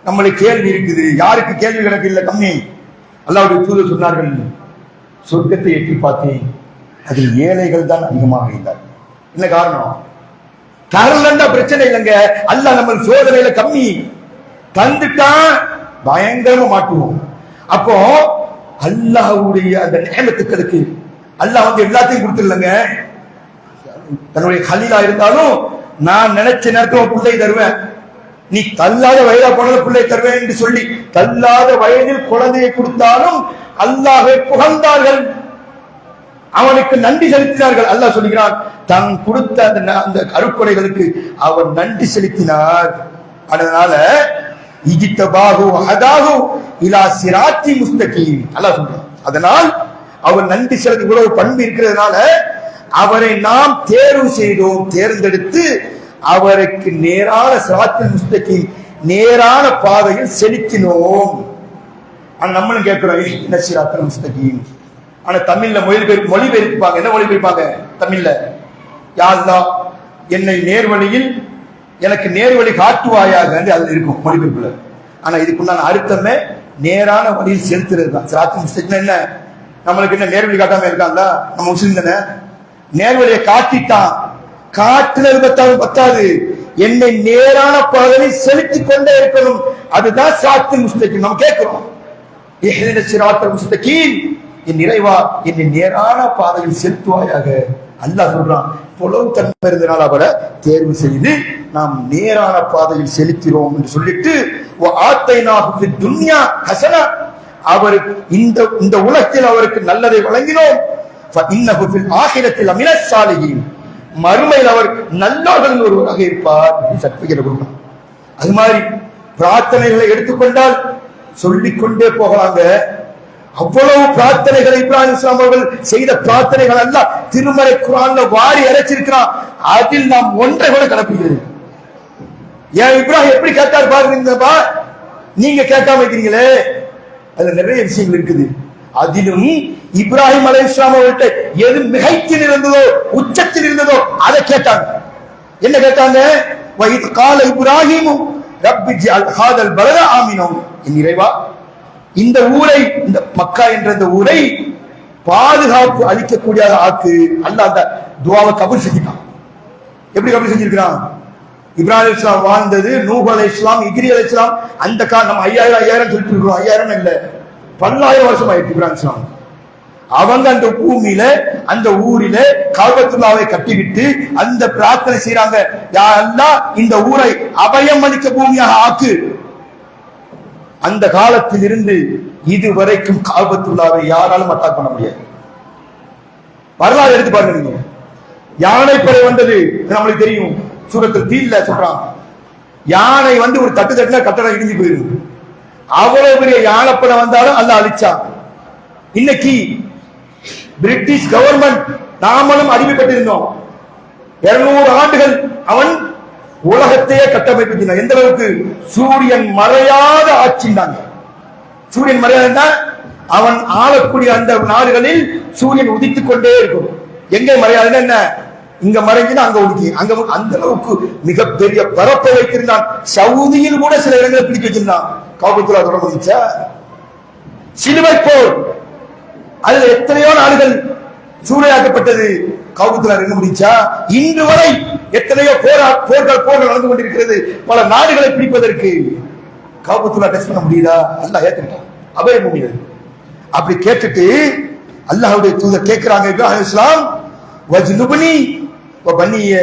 நம்மளுக்கு கேள்வி இருக்குது. யாருக்கு கேள்வி கணக்கு இல்லை கம்மி. அல்லாஹ்வுடைய தூதர் சொன்னார்கள், சொர்க்கத்தை எட்டி பார்த்தேன், அதில் ஏழைகள் தான் அதிகமாக இருந்தார். என்ன காரணம்? தரலண்டா பிரச்சனை இல்லைங்க. அல்லாஹ் நம்ம சோதனையில கம்மி, தந்துட்டா பயங்கரமா மாட்டுவோம். அப்போ அல்லாஹ்வுடைய அந்த நியமத்துக்களுக்கு அல்லாஹ் வந்து எல்லாத்தையும் கொடுத்துடலங்க. தன்னுடைய கலீலா இருந்தாலும் நான் நினைச்ச நேரத்தில் பிள்ளை தருவேன், நீ தள்ளாத வயதா போனது பிள்ளை தருவேன் என்று சொல்லி தள்ளாத வயதில் குழந்தையை கொடுத்தாலும் அல்லாஹ்வை புகழ்ந்தார்கள், அவனுக்கு நன்றி செலுத்தினார்கள். அல்லாஹ் சொல்கிறான், தன் கொடுத்த அந்த அருட்கொடைகளுக்கு அவன் நன்றி செலுத்தினார். அதனால இஜித்தபாஹு ஹதாஹு இலா சிராத்தி முஸ்தகீம் அல்லாஹ் சொல்றான். அதனால் அவன் நன்றி செலுத்தி இவ்வளவு பண்பு இருக்கிறதுனால அவரை நாம் தேர்வு செய்தோம், தேர்ந்தெடுத்து அவருக்கு நேரான சிராத்தில் முஸ்தகீம் நேரான பாதையில் செலுத்தினோம். ஆனா நம்மளும் கேட்கிறோம், என்ன சிராத்தில் முஸ்தகீம்? ஆனா தமிழ்ல மொழிபெயர்ப்பாங்க. என்ன மொழிபெயர்ப்பாங்க தமிழ்ல? யா அல்லாஹ் என்னை நேர்வழியில் எனக்கு நேர்வழி காட்டுவாயாக அதுல இருக்கும் மொழிபெயர்ப்புல. ஆனா இதுக்குண்டான அர்த்தமே நேரான வழியில் செலுத்துறது தான். சிராத்தில் முஸ்தகீம் என்ன? நம்மளுக்கு என்ன நேர்வழி காட்டாம இருக்காங்களா? நம்ம முஸ்லிம் தானே. நேர்வழியை காட்டிட்டான், காட்டுனது பத்தாது, என்னை நேரான பாதையில் செலுத்தி கொண்டே இருக்கணும். அதுதான் சிராத்தில் முஸ்தகீம். நம்ம கேட்கிறோம், சிராத்தில் முஸ்தகீம், என் இறைவா என்னை நேரான பாதையில் செலுத்துவாயாக. அல்லாஹ் சொல்றான், புலவு தன்மை இருந்தனால அவரை தேர்வு செய்து நாம் நேரான பாதையில் செலுத்தினோம் என்று சொல்லிட்டு அவருக்கு இந்த உலகத்தில் அவருக்கு நல்லதை வழங்கினோம். மறுமையில் அவர் நல்லவர்கள் ஒருவராக இருப்பார் சர்டிபிகேட் கொடுக்கணும். அது மாதிரி பிரார்த்தனைகளை எடுத்துக்கொண்டால் சொல்லிக்கொண்டே போகலாங்க. அவ்வளவு பிரார்த்தனைகள் இப்ராஹிம் இஸ்லாம் அவர்கள் செய்த பிரார்த்தனைகள் எல்லாம் திருமறை குர்ஆன்ல வாரி அரைச்சிருக்கிறான். அதில் நாம் ஒன்றை கூட கலப்பிக்கிறது. ஏன் இப்ராஹிம் எப்படி கேட்டார் பாருங்கப்பா, நீங்க கேட்காம இருக்கிறீங்களே. அதுல நிறைய விஷயங்கள் இருக்குது. அதிலும் இப்ராஹிம் அலைஹிஸ்ஸலாம் அவர்கள்ட்ட எது மிகைத்தில் இருந்ததோ, உச்சத்தில் இருந்ததோ அதை கேட்டாங்க. என்ன கேட்டாங்க? வஹித் கால இப்ராஹிம் ரப்பி ஜஅல் ஹாதல் பலத ஆமினா, என் இறைவா இந்த ஊரை, இந்த மக்கா என்ற இந்த ஊரை பாதுகாப்பு அளிக்கக்கூடிய ஆக்கு. அல்லாஹ் அந்த துஆவை கபூல் செஞ்சிட்டான். எப்படி கபூல் செஞ்சிருக்கிறான்? இப்ராஹிம் அலைஹிஸ்ஸலாம் வாழ்ந்தது, நூஹ் அலைஹிஸ்ஸலாம், இத்ரீ அலைஹிஸ்ஸலாம், அந்த நம்ம 5000 சொல்லிட்டு இருக்கோம். 5000 இல்ல, 10000 வருஷம் ஆயிடுச்சு இப்ராஹிம் அலைஹிஸ்ஸலாம். அவங்க அந்த பூமியில அந்த ஊரில காபத்துல்லாவை கட்டிவிட்டு அந்த பிரார்த்தனை செய்யறாங்க, யா அல்லாஹ் இந்த ஊரை அபயம் அளிக்க பூமியாக ஆக்கு. அந்த காலத்தில் இருந்து இதுவரைக்கும் காபத்துல்லாவை யாராலும் அட்டாக் பண்ண முடியாது. வரலாறு எடுத்து பாருங்க நீங்க. யானைப்படை வந்தது நம்மளுக்கு தெரியும், சூரத்துல் தீன்ல சொல்றான். யானை வந்து ஒரு தட்டு தட்டுல கட்டடம் இடிஞ்சு போயிடும். அவ்வளவு பெரிய யானைப்படை வந்தாலும் அல்லாஹ் அழிச்சான். இன்னைக்கு பிரிட்டிஷ் கவர்மெண்ட் நாமளும் அடிமைப்பட்டிருந்தோம். 200 ஆண்டுகள் அவன் உலகத்தையே கட்டமைப்பு. எந்த அளவுக்கு? சூரியன் மறையாத ஆட்சிந்தாங்க. சூரியன் மறையாத அவன் ஆளக்கூடிய அந்த நாடுகளில் சூரியன் உதித்துக் கொண்டே இருக்கும். எங்க மறையாதுன்னா என்ன? இங்க மறைஞ்சுன்னா அங்க உதிக்கி, அங்க அந்த அளவுக்கு மிகப்பெரிய பரப்பை வைத்திருந்தான். சவுதியில் கூட சில இடங்களை பிடிக்க வச்சிருந்தான். காபத்துல்லா தொடர முடிச்சா? சிலுவை போர், அதுல எத்தனையோ நாடுகள் சூறையாக்கப்பட்டது. காபத்துல்லா இருக்க முடிச்சா? இன்று வரை எத்தனையோ போர்கள் நடந்து கொண்டிருக்கிறது பல நாடுகளை பிடிப்பதற்கு. காபத்துல்லா டெஸ்ட் பண்ண முடியுதா? அல்லாஹ் ஏத்துக்கிட்டான், அபய முடியாது. அப்படி கேட்டுட்டு அல்லாஹ்வுடைய தூதர் கேட்கிறாங்க, இப்ராஹிம் அலைஹிஸ்ஸலாம் வஜ்னுபனி வபனிய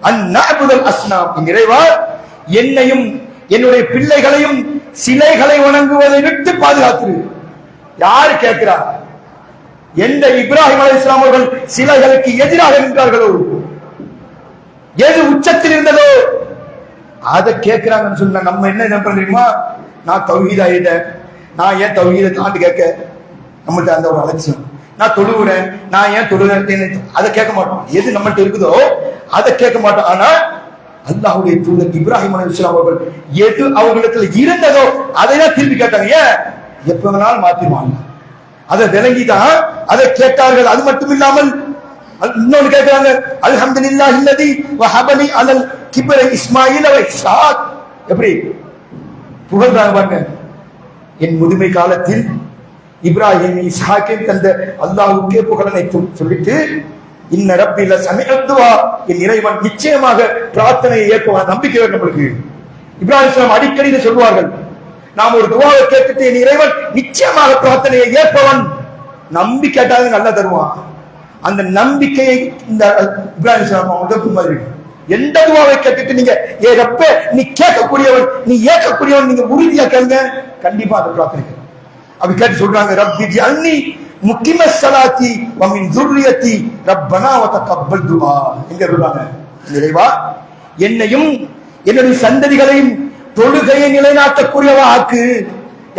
அன் நஅபுதல் அஸ்னாம், இறைவா என்னையும் என்னுடைய பிள்ளைகளையும் சிலைகளை வணங்குவதை விட்டு பாதுகாத்து. யாரு கேட்கிறா? எந்த இப்ராஹிம் அலைஹிஸ்ஸலாம் அவர்கள் சிலைகளுக்கு எதிராக நின்றார்களோ, எது உச்சத்தில் இருந்ததோ அதை கேட்கிறாங்கன்னு சொன்னா நம்ம என்ன நினைப்போம் தெரியுமா? நான் தௌஹீத் ஆயிட்டேன், நான் ஏன் தௌஹீதை தாண்டி கேட்க? நம்மகிட்ட அந்த ஒரு அலட்சியம். நான் தொழுகிறேன், நான் ஏன் தொழுகிறேன் அதை கேட்க மாட்டோம். எது நம்மகிட்ட இருக்குதோ அதை கேட்க மாட்டோம். ஆனா அல்லாஹ்வுடைய தூதர் இப்ராஹிம் அலைஹிஸ்ஸலாம் அவர்கள் எது அவர்களிடத்துல இருந்ததோ அதைதான் திருப்பி கேட்டாங்க. ஏன்? எப்ப வேணாலும் மாத்திடுவாங்க. அதை விளங்கிதான் அதை கேட்டார்கள். அது மட்டும் இல்லாமல் இன்னொன்னு கேட்கிறாங்க, அல்ஹம்துலில்லாஹி அல்லதி வஹபனி அலல் கிப்ர இஸ்மாயில் வ இஸ்ஹாக். எப்படி புகழ்றாங்க பாருங்க. என் முதுமை காலத்தில் இப்ராஹிம் இஸ்ஹாக்கை தந்த அல்லாஹ்வுக்கே புகழனை சொல்லிட்டு, இன்ன ரப்பில சமிஅத்துவா, என் இறைவன் நிச்சயமாக பிரார்த்தனையை ஏற்பவன். நம்பிக்கை வேணும் நம்மளுக்கு. இப்ராஹிம் அலைஹிஸ்ஸலாம் அடிக்கடி இதை சொல்வார்கள். நாம் ஒரு துஆவை கேட்டுட்டு என் இறைவன் நிச்சயமாக பிரார்த்தனையை ஏற்பவன், நம்பி கேட்டாலும் நல்லா தருவான். அந்த நம்பிக்கையை இந்த இப்ராஹிம் அலைஹிஸ்ஸலாம் அவங்க மாதிரி எந்த துஆவை கேட்டுட்டு நீங்க ஏ ரப்பே நீ கேட்கக்கூடியவன், நீ ஏற்கக்கூடியவன், நீங்க உறுதியா கேளுங்க, கண்டிப்பா அந்த பிரார்த்தனை. அப்படி கேட்டு சொல்றாங்க, ரப்பி ஜஅல்னி முக்கிமஸ் ஸலாத்தி வ மின் ذُرِّيَّتِي ரப்பனா வ தகப்பல் துஆ. எங்க சொல்றாங்க, இறைவா என்னையும் என்னுடைய சந்ததிகளையும் தொழுகையை நிலைநாட்டக்கூடியவா ஆக்கு.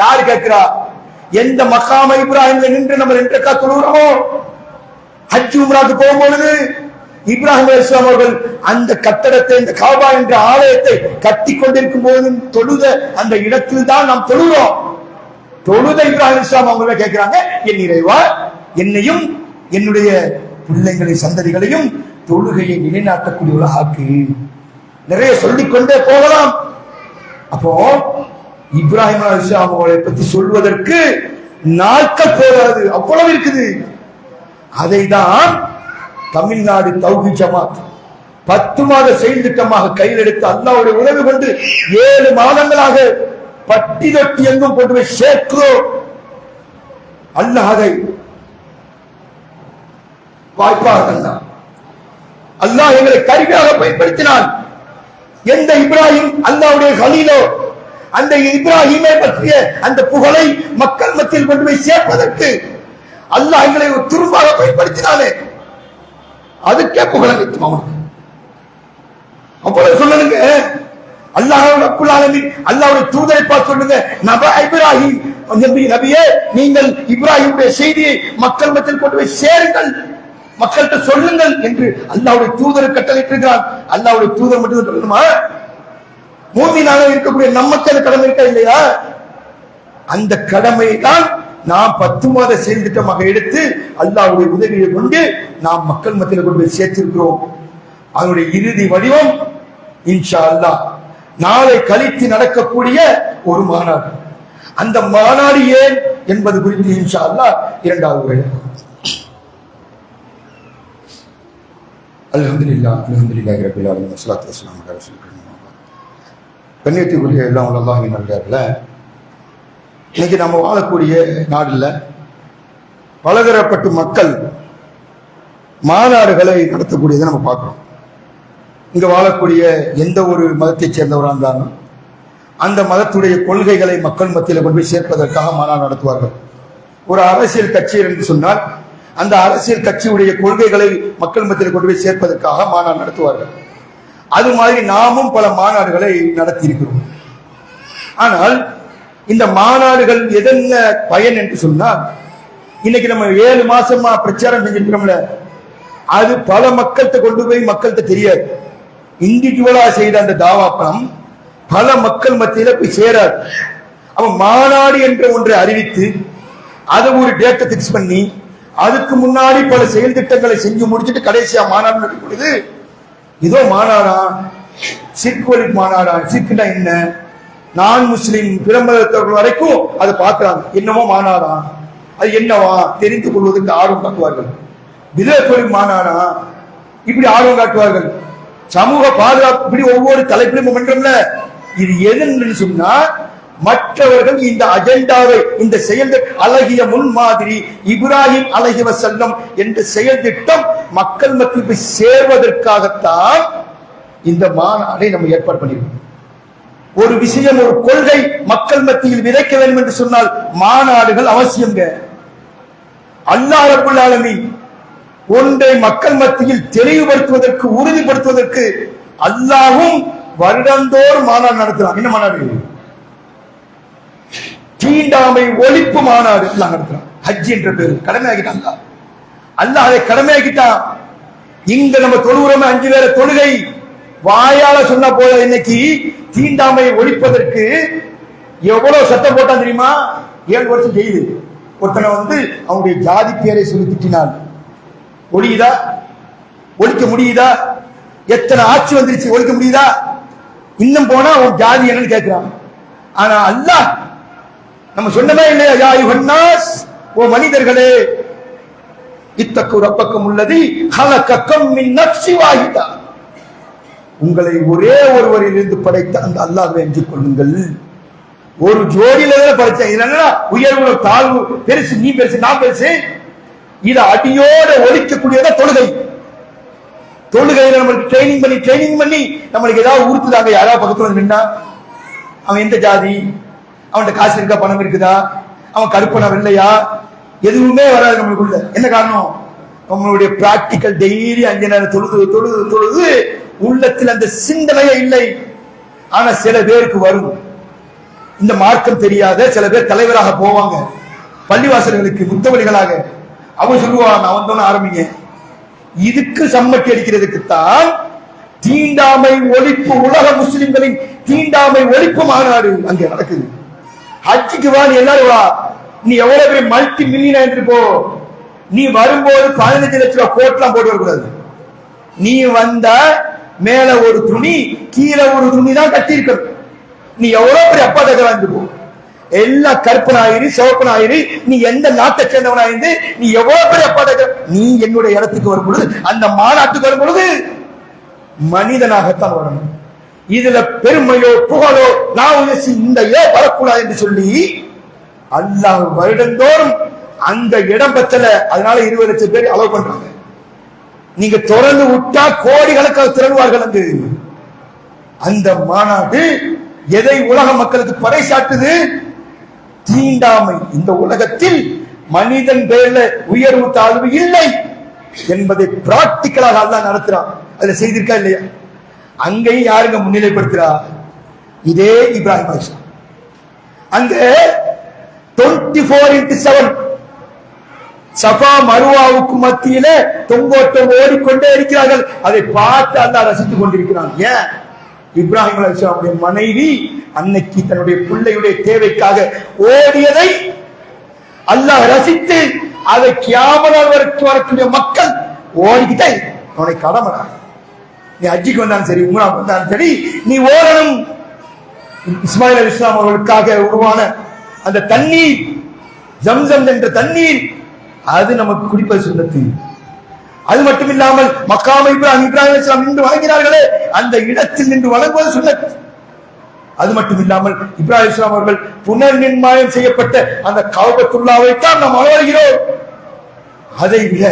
யாரு கேட்கிறா? எந்த மகாம இப்ராஹிம்ல நின்று நம்ம 2 ரக்காத் தொழுகிறோமோ, ஹஜ் உம்ராக்கு போகும்பொழுது இப்ராஹிம் அலைஹிஸ்ஸலாம் அவர்கள் அந்த கட்டடத்தை, இந்த காபா என்ற ஆலயத்தை கட்டி கொண்டிருக்கும் போது தொழுத அந்த இடத்தில் தான் நாம் தொழுகிறோம். தொழுத இப்ராஹிம் அலைஹிஸ்ஸலாம் அவங்கள கேட்கிறாங்க, என் இறைவா என்னையும் என்னுடைய பிள்ளைகளை சந்ததிகளையும் தொழுகையை நிலைநாட்டக்கூடியவளா ஆக்கு. நிறைய சொல்லிக்கொண்டே போகலாம். அப்போ இப்ராஹிம் அலைஹிஸ்ஸலாம் அவர்களை பற்றி சொல்வதற்கு நாட்கள் போதாது, அவ்வளவு இருக்குது. அதை தான் தமிழ்நாடு தௌஹீத் ஜமாத் 10 மாத செயல் திட்டமாக கையில் எடுத்து அல்லாஹ்வுடைய உதவி கொண்டு 7 மாதங்களாக பட்டி தொட்டி எங்கும் கொண்டு போய் சேர்க்கிறோம். அல்லாஹ் அதை வாய்ப்பாக தந்தான். அல்லாஹ் எங்களை கருவியாக பயன்படுத்தினான். எந்த இப்ராஹிம் அல்லாஹ்வுடைய கலீலோ, அந்த இப்ராஹிமை பற்றிய அந்த புகழை மக்கள் மத்தியில் கொண்டு போய் சேர்ப்பதற்கு அல்லாஹ் எங்களை ஒரு துரும்பாக பயன்படுத்தினானே, அதுக்கே புகழளித்தும் அவனுக்கு அவ்வளவு சொல்லணுங்க. அல்லாஹ் ரப்புல் ஆலமீன் அல்லாஹ்வுடைய தூதரை பார்த்து சொல்லுங்க, நபி இப்ராஹிம் நபியே நீங்கள் இப்ராஹிமுடைய செய்தியை மக்கள் மத்தியில் கொண்டு போய் சேருங்கள், மக்கள்கிட்ட சொல்லுங்கள் என்று அல்லாஹ்வுடைய தூதரை கட்டளையிட்டிருக்கிறான். அல்லாஹ்வுடைய தூதர் மட்டும் சொல்லணுமா? மூமினாக இருக்கக்கூடிய நமக்கு அந்த கடமை இருக்கா இல்லையா? அந்த கடமை தான் நாம் 10 மாத செயல் திட்டமாக எடுத்து அல்லாஹ்வுடைய உதவியை கொண்டு நாம் மக்கள் மத்தியில் கொண்டு போய் சேர்த்திருக்கிறோம். அதனுடைய இறுதி வடிவம் இன்ஷா அல்லாஹ் நாளை கழித்து நடக்கக்கூடிய ஒரு மாநாடு. அந்த மாநாடு ஏன் என்பது குறித்து இன்ஷா அல்லாஹ் 2வது உரை. அல்ஹம்துலில்லாஹ் அல்ஹம்துலில்லாஹி ரப்பில் ஆலமீன் வஸ்ஸலாத்து வஸ்ஸலாமு அலா ரசூலில்லாஹ். கண்ணியத்துக்குரிய எல்லாம் அல்லாஹ்வின் நல்லடியார்களே, இன்னைக்கு நம்ம வாழக்கூடிய நாடுல பலதரப்பட்ட மக்கள் மாநாடுகளை நடத்தக்கூடியதை நம்ம பார்க்கிறோம். இங்க வாழக்கூடிய எந்த ஒரு மதத்தை சேர்ந்தவராக இருந்தாலும் அந்த மதத்துடைய கொள்கைகளை மக்கள் மத்தியில் கொண்டு போய் சேர்ப்பதற்காக மாநாடு நடத்துவார்கள். ஒரு அரசியல் கட்சி என்று சொன்னால் அந்த அரசியல் கட்சியுடைய கொள்கைகளை மக்கள் மத்தியில் கொண்டு போய் சேர்ப்பதற்காக மாநாடு நடத்துவார்கள். அது மாதிரி நாமும் பல மாநாடுகளை நடத்தி இருக்கிறோம். ஆனால் இந்த மாநாடுகள் எதென்ன பயன் என்று சொன்னால், இன்னைக்கு நம்ம 7 மாசமா பிரச்சாரம் செஞ்சிருக்கிறோம்ல, அது பல மக்கள்கிட்ட கொண்டு போய் மக்கள்கிட்ட தெரியாது. இண்டிவிஜுவலா செய்த அந்த தாவாப்பணம் பல மக்கள் மத்தியில போய் சேராது. அவன் மாநாடு என்ற ஒன்றை அறிவித்து அதை ஒரு டேட்டை பிக்ஸ் பண்ணி அதுக்கு முன்னாடி பல செயல் திட்டங்களை செஞ்சு முடிச்சுட்டு கடைசியா மாநாடு நடக்கும் பொழுது இதோ மாநாடா, சிற்கு வழி மாநாடா, சிற்குனா என்ன, நான் முஸ்லிம் பிரமதத்தவர்கள் வரைக்கும் அதை பார்க்கிறாங்க. என்னமோ மாநாடா, அது என்னவா தெரிந்து கொள்வதற்கு ஆர்வம் காட்டுவார்கள். விதத்தொழி மாநாடா இப்படி ஆர்வம் காட்டுவார்கள். சமூக பாதுகாப்பு இப்படி ஒவ்வொரு தலைப்பிலும் மன்றம்ல. இது எதுன்னு சொன்னா, மற்றவர்கள் இந்த அஜெண்டாவை, இந்த செயல் அழகிய முன்மாதிரி இப்ராஹிம் அலைஹி வஸல்லம் என்ற செயல் திட்டம் மக்கள் மத்தியில் போய் சேர்வதற்காகத்தான் இந்த மாநாடை நம்ம ஏற்பாடு பண்ணிருக்கோம். ஒரு விஷயம், ஒரு கொள்கை மக்கள் மத்தியில் விதைக்க வேண்டும் என்று சொன்னால் மாநாடுகள் அவசியங்க. அல்லாஹ் ரப்புல் ஆலமீன் ஒன்றை மக்கள் மத்தியில் தெளிவுபடுத்துவதற்கு, உறுதிப்படுத்துவதற்கு அல்லாஹ்வும் வருடந்தோறும் மாநாடு நடத்துறான். என்ன மாநாடு? தீண்டாமை ஒழிப்பு மாநாடு எல்லாம் நடத்துறான். ஹஜ் என்ற பேரு கடமையாக்கிட்டாங்க. அல்லாஹ் அதை கடமையாக்கிட்டான். இங்க நம்ம தொழுகிறோமே 5 வேளை தொழுகை, வாயால சொன்ன போல இன்னைக்கு தீண்டாமையை ஒழிப்பதற்கு எவ்வளவு சட்டம் போட்டான் தெரியுமா? 7 வருஷம் ஜெயிலு. ஒருத்தனை அவனுடைய ஜாதி பேரை சொல்லி திட்டினால் ஒழியுதா? ஒழிக்க முடியுதா? எத்தனை ஆட்சி வந்துருச்சு, ஒழிக்க முடியுதா? இன்னும் போனா அவன் ஜாதி என்னன்னு கேட்கிறான். ஆனா அல்லாஹ் நம்ம சொன்னமே இல்லையா, யா யுஹன்னாஸ், ஓ மனிதர்களே, இத்தக்கு ரப்பக்கும் உள்ளதி ஹலகக்கும் மின் நஃப்ஸி வாஹிதா, உங்களை ஒரே ஒருவரிலிருந்து படைத்த அந்த அல்லாஹ்வை அஞ்சிக் கொள்ளுங்கள். ஒரு ஜோடியில படைச்சேன். இது என்னன்னா உயர்வு தாழ்வு, பெருசு நீ பெருசு நான் பெருசு, இதை அடியோட ஒழிக்கக்கூடியதா தொழுகை. தொழுகையில நம்மளுக்கு ட்ரைனிங் பண்ணி நம்மளுக்கு ஏதாவது உறுத்துதாங்க. யாராவது பக்கத்துல நின்னா அவன் எந்த ஜாதி, அவன்கிட்ட காசு இருக்கா, பணம் இருக்குதா, அவன் கருப்பனா வெள்ளையா, எதுவுமே வராது நம்மளுக்குள்ள. என்ன காரணம்? நம்மளுடைய பிராக்டிக்கல் டெய்லி 5 நேரம் தொழுது உள்ளத்தில் அந்த சிந்தனையே இல்லை. ஆனா சில பேருக்கு வரும். இந்த மார்க்கம் தெரியாத சில பேர் தலைவராக போவாங்க, பள்ளிவாசல்களுக்கு முத்தவழிகளாக. அவன் சொல்லுவான், நான் வந்தோன்னு ஆரம்பிங்க. இதுக்கு சம்மட்டி அடிக்கிறதுக்குத்தான் தீண்டாமை ஒழிப்பு, உலக முஸ்லிம்களின் தீண்டாமை ஒழிப்பு மாநாடு அங்கே நடக்குது. ஹஜ்ஜுக்கு வா, நீ எல்லாரும் வா. நீ எவ்வளவு பெரிய மல்டி மில்லியனர் போ, நீ வரும்போது 15 லட்சம் ரூபாய் கோட்லாம் போட்டு வரக்கூடாது. நீ வந்த மேல ஒரு துணி, கீழே ஒரு துணி தான் கட்டி இருக்கணும். நீ எவ்வளவு பெரிய அப்பா தகவல் வாங்கி போ, எல்லாம் கற்பனாயிரு சிவப்பனாயிரு, நீ எந்த நாட்டை சேர்ந்தவனாயிருந்து, நீ எவ்வளவு பெரிய அப்பா தகவல், நீ என்னுடைய இடத்துக்கு வரும் பொழுது, அந்த மாநாட்டுக்கு வரும் பொழுது மனிதனாகத்தான் வரணும். இதுல பெருமையோ புகழோ நான் இந்த வரக்கூடாது என்று சொல்லி அல்லாஹ் வருடந்தோறும் அந்த இடம் பத்தல. அதனால 20 லட்சம் பேர் அலோவ் பண்றாங்க. நீங்க திறந்து விட்டா கோடிக்கணக்காக திரள்வார்கள். அந்த மாநாடு எதை உலக மக்களுக்கு பறைசாட்டுது? தீண்டாமை. இந்த உலகத்தில் மனிதன் பேர்ல உயர்வு தாழ்வு இல்லை என்பதை பிராக்டிக்கலாக அல்லாஹ் நடத்துறான். அதுல செய்திருக்கா இல்லையா? அங்கேயும் யாருங்க முன்னிலைப்படுத்துறா? இதே இப்ராஹிம் அலைஹிஸ்ஸலாம். அங்க 24x7 சஃபா மருவாவுக்கு மத்தியில தொங்கோட்டம் ஓடிக்கொண்டே இருக்கிறார்கள். அதை பார்த்து அல்லாஹ் ரசித்துக் கொண்டிருக்கிறான். ஏன்? இப்ராஹிம் அலைஹிஸ்ஸலாமுடைய மனைவி அன்னைக்கு தன்னுடைய பிள்ளையுடைய தேவைக்காக ஓடியதை அல்லாஹ் ரசித்து, அதை கியாமத் வரைக்கும் வரக்கூடிய மக்கள் ஓடிக்கிட்டே அவனை கடமடா, நீ ஹஜ்ஜிக்கு வந்தாலும் சரி, உம்ரா வந்தாலும் சரி, நீ ஓடணும். இஸ்மாயில் அலைஹிஸ்ஸலாம் அவர்களுக்காக உருவான அந்த தண்ணீர், ஜம்சம் என்ற தண்ணீர், அது நமக்கு குடிப்பது சுன்னத்து. அது மட்டும் இல்லாமல் மக்காம் இப்ராஹிம் அலைஹிஸ்ஸலாம் நின்று வணங்கினார்களே, அந்த இடத்தில் நின்று வணங்குவது சுன்னத். அது மட்டும் இல்லாமல் இப்ராஹிம் அலைஹிஸ்ஸலாம் அவர்கள் புனர் நிர்மாணம் செய்யப்பட்ட அந்த கஅபத்துல்லாவை தான் நாம் வணங்குகிறோம். அதை விட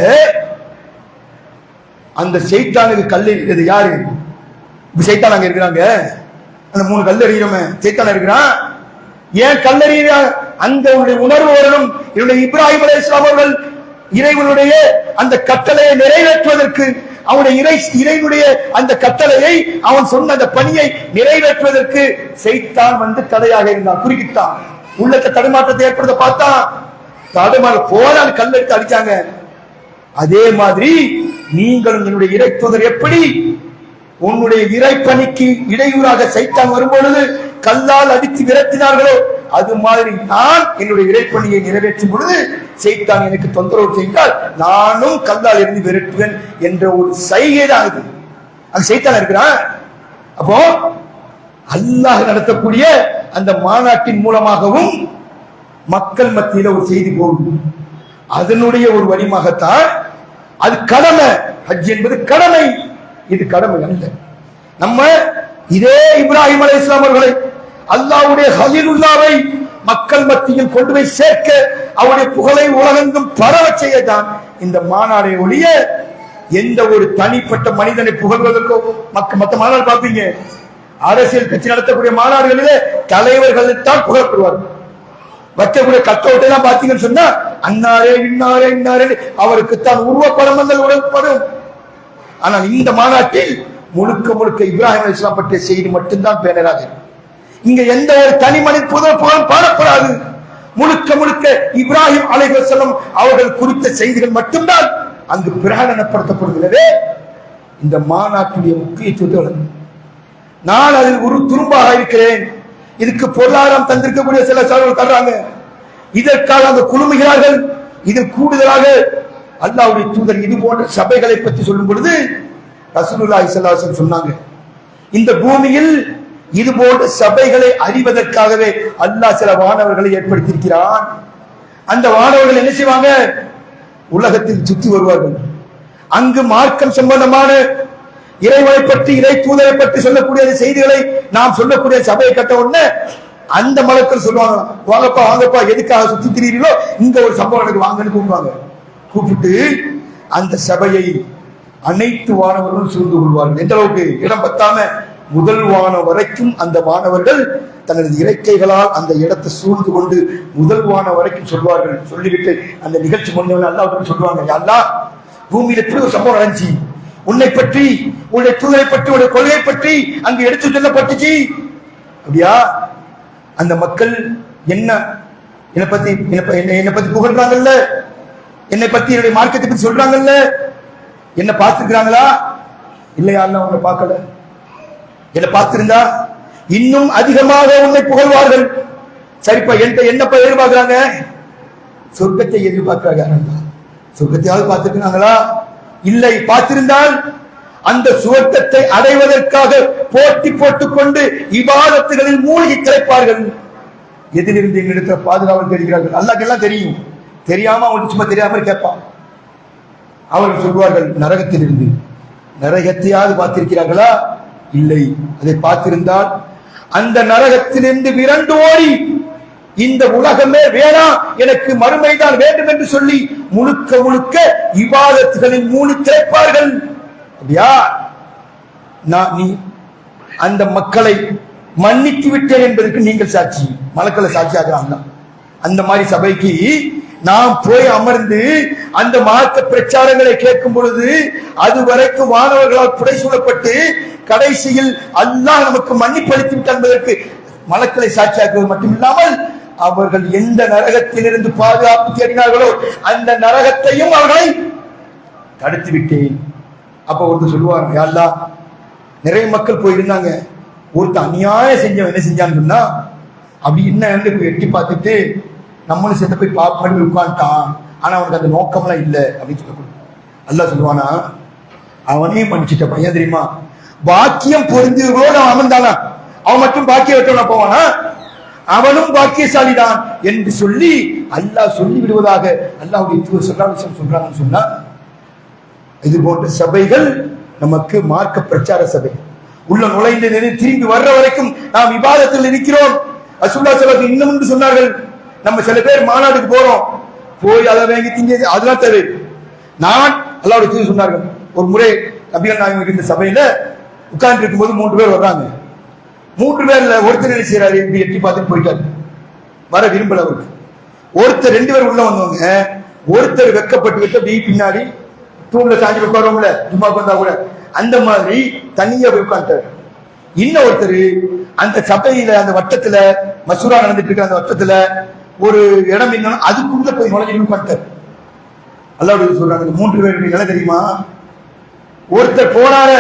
அந்த சைத்தானுக்கு கல் எறிகிறது யாரு? சைத்தான் அங்க இருக்கிறாங்க. அந்த 3 கல் எறிகிறோமே, சைத்தான் இருக்கிறான். ஏன் கல்லறிகிறான்? அந்த உணர்வு வரணும். என்னுடைய இப்ராஹிம் அலைஹிஸ்ஸலாம் அவர்கள் இறைவனுடைய அந்த கட்டளையை நிறைவேற்றுவதற்கு, அவனுடைய இறைவனுடைய அந்த கட்டளையை, அவன் சொன்ன அந்த பணியை நிறைவேற்றுவதற்கு சைத்தான் தடையாக இருந்தான், குறுக்கிட்டான். உள்ளத்தை தடுமாற்றத்தை ஏற்படுத்த பார்த்தான். தடுமாற போனால் கல் எடுத்து அடிச்சாங்க. அதே மாதிரி நீங்களும் என்னுடைய இறை தூதர் எப்படி உன்னுடைய இறைப்பணிக்கு இடையூறாக சைத்தான் வரும்பொழுது கல்லால் அடித்து விரட்டினார்களோ, அது மாதிரி நான் என்னுடைய இறைப்பணியை நிறைவேற்றும் பொழுது சைத்தான் எனக்கு தொந்தரவு செய்தால் நானும் கல்லால் இருந்து விரட்டுவேன் என்ற ஒரு சைகை தான் அது. அது சைத்தான் இருக்கிறான். அப்போ அல்லாஹ் நடத்தக்கூடிய அந்த மாநாட்டின் மூலமாகவும் மக்கள் மத்தியில ஒரு செய்தி போகும். அதனுடைய ஒரு வழிமாகத்தான் அது கடமை. ஹஜ் என்பது கடமை, இது கடமை அல்ல. நம்ம இதே இப்ராஹிம் அலைஹிஸ்ஸலாம் அவர்களை, அல்லாஹ்வுடைய ஹலீலுல்லாவை மக்கள் மத்தியில் கொண்டு போய் சேர்க்க, அவருடைய புகழை உலகெங்கும் பரவ செய்யத்தான் இந்த மாநாடை ஒழிய எந்த ஒரு தனிப்பட்ட மனிதனை புகழ்வதற்கோ மற்ற மாநாடு பார்ப்பீங்க, அரசியல் கட்சி நடத்தக்கூடிய மாநாடுகளிலே தலைவர்கள் தான் புகழப்படுவார்கள். வைக்கக்கூடிய கட்டவுட்டை எல்லாம் பார்த்தீங்கன்னு சொன்னா அன்னாரே இன்னாரே இன்னாரே அவருக்குத்தான் உருவப்படங்கள் உடற்படும். ஆனால் இந்த மாநாட்டில் முழுக்க முழுக்க இப்ராஹிம் அலைஹிஸ்ஸலாம் பற்றிய செய்தி மட்டும்தான் பேனராக இருக்கும். இங்க எந்த ஒரு தனி மனித புகழ் பாடப்படாது. முழுக்க முழுக்க இப்ராஹிம் அலைஹிஸ்ஸலாம் அவர்கள் குறித்த செய்திகள் மட்டும்தான் அங்கு பிரகடனப்படுத்தப்படுகிறது. இந்த மாநாட்டுடைய முக்கியத்துவத்தை நான் அதில் ஒரு துரும்பாக இருக்கிறேன். இதுக்கு பொருளாதாரம் தந்திருக்கக்கூடிய சில சகோதரர்கள் தர்றாங்க. இதற்காக அந்த குழுமுகிறார்கள். இதில் கூடுதலாக அல்லாஹ்வுடைய தூதர் இது போன்ற சபைகளை பற்றி சொல்லும் பொழுது ரசூலுல்லாஹி ஸல்லல்லாஹு அலைஹி வஸல்லம் சொன்னாங்க, இந்த பூமியில் இது போன்ற சபைகளை அறிவதற்காகவே அல்லாஹ் சில வானவர்களை ஏற்படுத்தியிருக்கிறான். அந்த வானவர்கள் என்ன செய்வாங்க? உலகத்தில் சுற்றி வருவார்கள். அங்கு மார்க்கம் சம்பந்தமான இறைவனை பற்றி இறை தூதரை பற்றி சொல்லக்கூடிய செய்திகளை நாம் சொல்லக்கூடிய சபையை கட்ட உடனே அந்த மலக்கள் சொல்லுவாங்க, வாங்கப்பா வாங்கப்பா, எதுக்காக சுத்தி திரிகிறீர்களோ இங்க ஒரு சம்பவம் எனக்கு வாங்கன்னு கூப்பிடுவாங்க. கூப்பிட்டு அந்த சபையை அனைத்து வானவர்களும் சூழ்ந்து கொள்வார்கள். எந்த அளவுக்கு இடம் பத்தாம முதல் வானம் வரைக்கும் அந்த மாணவர்கள் தனது இறக்கைகளால் அந்த இடத்தை சூழ்ந்து கொண்டு முதல் வானம் வரைக்கும் சொல்வார்கள். சொல்லிவிட்டு அந்த நிகழ்ச்சி முடிஞ்சவங்க அல்லாஹ் சொல்லுவாங்க, அல்லாஹ் பூமியில எப்படி ஒரு சம்பவம் நடந்துச்சு, உன்னை பற்றி, உன்னுடைய தூதரை பற்றி, உன்னுடைய கொள்கை பற்றி அங்கு எடுத்து சொல்லப்பட்டுச்சு. அப்படியா? அந்த மக்கள் என்னை பத்தி புகழ்றாங்கல்ல, என்னை பத்தி என்னுடைய மார்க்கத்தை பத்தி சொல்றாங்கல்ல, என்ன பார்த்திருக்கிறாங்களா? இல்லையா? அல்லாஹ் உன்னை பார்க்கல. என்ன பார்த்திருந்தா இன்னும் அதிகமாக உன்னை புகழ்வார்கள். சரிப்பா, என்னப்பா எதிர்பார்க்கிறாங்க? சொர்க்கத்தை எதிர்பார்க்கிறாங்க. சொர்க்கத்தையாவது பார்த்திருக்கிறாங்களா? இல்லை. பார்த்திருந்தால் அந்த சுவர்க்கத்தை அடைவதற்காக போட்டி போட்டுக் கொண்டு இபாதத்துகளில் மூழ்கி கிடைப்பார்கள். எதிலிருந்து எங்களிடத்துல பாதுகாவல் தெரிகிறார்கள். அல்லாஹ்க்கெல்லாம் தெரியும். தெரியாம அவனுக்கு சும்மா தெரியாம கேட்பான். அவர்கள் சொல்வார்கள், நரகத்திலிருந்து. நரகத்தையாவது பார்த்திருக்கிறார்களா? இல்லை. அதை பார்த்திருந்தால் அந்த நரகத்திலிருந்து விரண்டு ஓடி இந்த உலகமே வேணாம், எனக்கு மறுமைதான் வேண்டும் என்று சொல்லி முழுக்க முழுக்க இபாதத்துகளில் மூழ்கி திளைப்பார்கள். அப்படியா? நீ அந்த மக்களை மன்னித்து விட்டேன் என்பதற்கு நீங்கள் சாட்சி, மலக்களை சாட்சியாகிறாங்க. அந்த மாதிரி சபைக்கு நாம் போய் அமர்ந்து அந்த மார்க்க பிரச்சாரங்களை கேட்கும் பொழுது அது வரைக்கும் வானவர்களால் புடை சூழப்பட்டு கடைசியில் அல்லாஹ் நமக்கு மன்னிப்பளித்து விட்டார் என்பதற்கு மலக்களை சாட்சியாக்குவது மட்டுமில்லாமல் அவர்கள் எந்த நரகத்திலிருந்து பாதுகாப்பு தேடினார்களோ அந்த நரகத்தையும் அவர்களை தடுத்து விட்டேன். அப்ப ஒருத்தர் சொல்லுவாங்க, யா அல்லாஹ், நிறைய மக்கள் போயிருந்தாங்க, ஒருத்தர் அநியாயம் செஞ்சவன் என்ன செஞ்சான்னு சொன்னா அப்படி என்ன எட்டி பார்த்துட்டு நம்மளும் சேர்ந்து போய் பண்ணி உட்காந்துட்டான், ஆனா அவனுக்கு அந்த நோக்கம்லாம் இல்லை அப்படின்னு சொல்லக்கூடாது. அல்லாஹ் சொல்லுவானா, அவனையும் மன்னிச்சுட்ட பையன் தெரியுமா, பாக்கியம் பொருந்தியவர்களோடு அவன் அமர்ந்தானா, அவன் மட்டும் பாக்கியம் வெட்டவனா போவானா, அவனும் பாக்கியசாலிதான் என்று சொல்லி அல்லாஹ் சொல்லி விடுவதாக அல்லாஹ்வுடைய தூதர் ஸல்லல்லாஹு அலைஹி வஸல்லம் சொல்றாங்கன்னு சொன்னா, இது போன்ற சபைகள் நமக்கு மார்க்க பிரச்சார சபை. உள்ள நுழைந்து திரும்பி வர்ற வரைக்கும் நாம் இபாதத்தில் இருக்கிறோம். ரசூலுல்லாஹி ஸல்லல்லாஹு அலைஹி வஸல்லம் இன்னும் சொன்னார்கள், நம்ம சில பேர் மாநாட்டுக்கு போறோம், போய் அதை வாங்கி திங்க, அதெல்லாம் தேவை. நான் அல்லாஹ்வுடைய தூதர் சொன்னார்கள், ஒரு முறை நபிகள் நாயகம் இருந்த சபையில உட்கார்ந்து இருக்கும்போது 3 பேர் வர்றாங்க. 3 பேர்ல ஒருத்தர் என்ன செய்யறாரு, இப்படி எட்டி பார்த்துட்டு போயிட்டாரு, வர விரும்பல அவருக்கு. ஒருத்தர் 2 பேர் உள்ள வந்தவங்க, ஒருத்தர் வெக்கப்பட்டு அப்படி பின்னாடி தூண்ல சாஞ்சி உட்காருவோம்ல, சும்மா உட்கார்ந்தா கூட அந்த மாதிரி தனியா போய் உட்கார்ந்தாரு. இன்னும் ஒருத்தர் அந்த சபையில அந்த வட்டத்துல மசூரா நடந்துட்டு இருக்க அந்த வட்டத்துல ஒரு இடம் என்னன்னா அதுக்குள்ள போய் நுழைஞ்சு உட்கார்ந்தாரு. அல்லாஹ் சொல்றாங்க, 3 பேருக்கு என்ன தெரியுமா, ஒருத்தர் போனார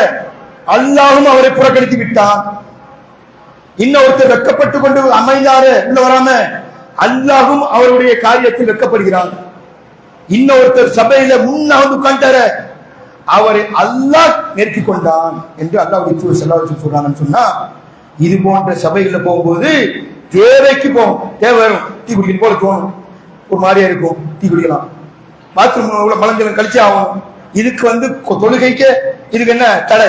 அல்லாஹ்வும் அவரை புறக்கணித்து விட்டான், இன்னொருத்தர் வெக்கப்பட்டு கொண்டு அமைந்தாரு உள்ள வராம அல்லாஹ்வும் அவருடைய காரியத்தில் வெக்கப்படுகிறான், இன்னொருத்தர் சபையில முன்னாவது உட்கார்ந்தாரு அவரை அல்லாஹ் நெருக்கி கொண்டான் என்று அல்லாஹ்வுடைய தூதர் ஸல்லல்லாஹு அலைஹி வஸல்லம் சொல்றாங்கன்னு சொன்னா, இது போன்ற சபைகள்ல போகும்போது தேவைக்கு போகும், தேவை வரும், டீ குடிக்கணும் போல தோணும், ஒரு மாதிரியா இருக்கும், டீ குடிக்கலாம், பாத்ரூம் உள்ள மலஞ்சலம் கழிச்சு ஆகணும். இதுக்கு தொழுகைக்கு இதுக்கு என்ன தடை?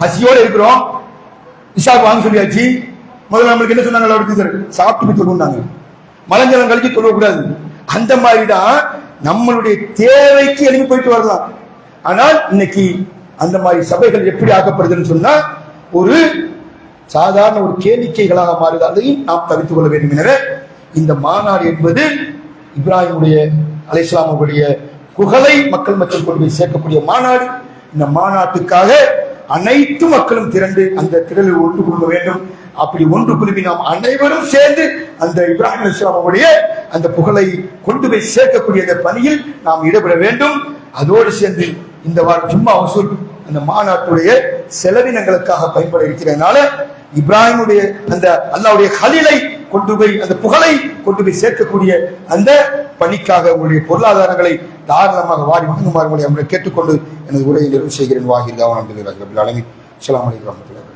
பசியோட இருக்கிறோம், இஷாக்கு வாங்க சொல்லியாச்சு, முதல்ல நம்மளுக்கு என்ன சொன்னாங்க, அல்லாஹ்வுடைய சாப்பிட்டு தொழுந்தாங்க, மலஞ்சலம் கழிச்சு தொழக்கூடாது. அந்த மாதிரிதான் நம்மளுடைய தேவைக்கு எழுப்பி போயிட்டு வரலாம். ஆனால் இன்னைக்கு அந்த மாதிரி சபைகள் எப்படி ஆக்கப்படுதுன்னு சொன்னா ஒரு சாதாரண ஒரு கேளிக்கைகளாக மாறுது. அதையும் நாம் தவிர்த்துக் கொள்ள வேண்டும். எனவே இந்த மாநாடு என்பது இப்ராஹிமுடைய அலைஹிஸ்ஸலாமுடைய புகழை மக்கள் மத்தியில் கொண்டு போய் சேர்க்கக்கூடிய மாநாடு. இந்த மாநாட்டுக்காக அனைத்து மக்களும் திரண்டு அந்த திரளில் ஒன்று கொள்ள வேண்டும். அப்படி ஒன்று குழுவி நாம் அனைவரும் சேர்ந்து அந்த இப்ராஹிம் அலைஹிஸ்ஸலாமுடைய அந்த புகழை கொண்டு போய் சேர்க்கக்கூடிய அந்த பணியில் நாம் ஈடுபட வேண்டும். அதோடு சேர்ந்து இந்த வாரம் ஜும்மா வசூல் அந்த மாநாட்டுடைய செலவினங்களுக்காக பயன்பட இருக்கிறதுனால இப்ராஹிமுடைய அந்த அல்லாஹ்வுடைய கலீலை கொண்டு போய் அந்த புகழை கொண்டு போய் சேர்க்கக்கூடிய அந்த பணிக்காக உங்களுடைய பொருளாதாரங்களை தாராளமாக வாரி வழங்குமாறு உங்களை கேட்டுக்கொண்டு எனது உரையை நிறைவு செய்கிறேன். வாஹிர் தாவான் அல்ஹம்துலில்லாஹி ரப்பில் ஆலமீன். அஸ்ஸலாமு அலைக்கும் வரஹ்மத்துல்லாஹி.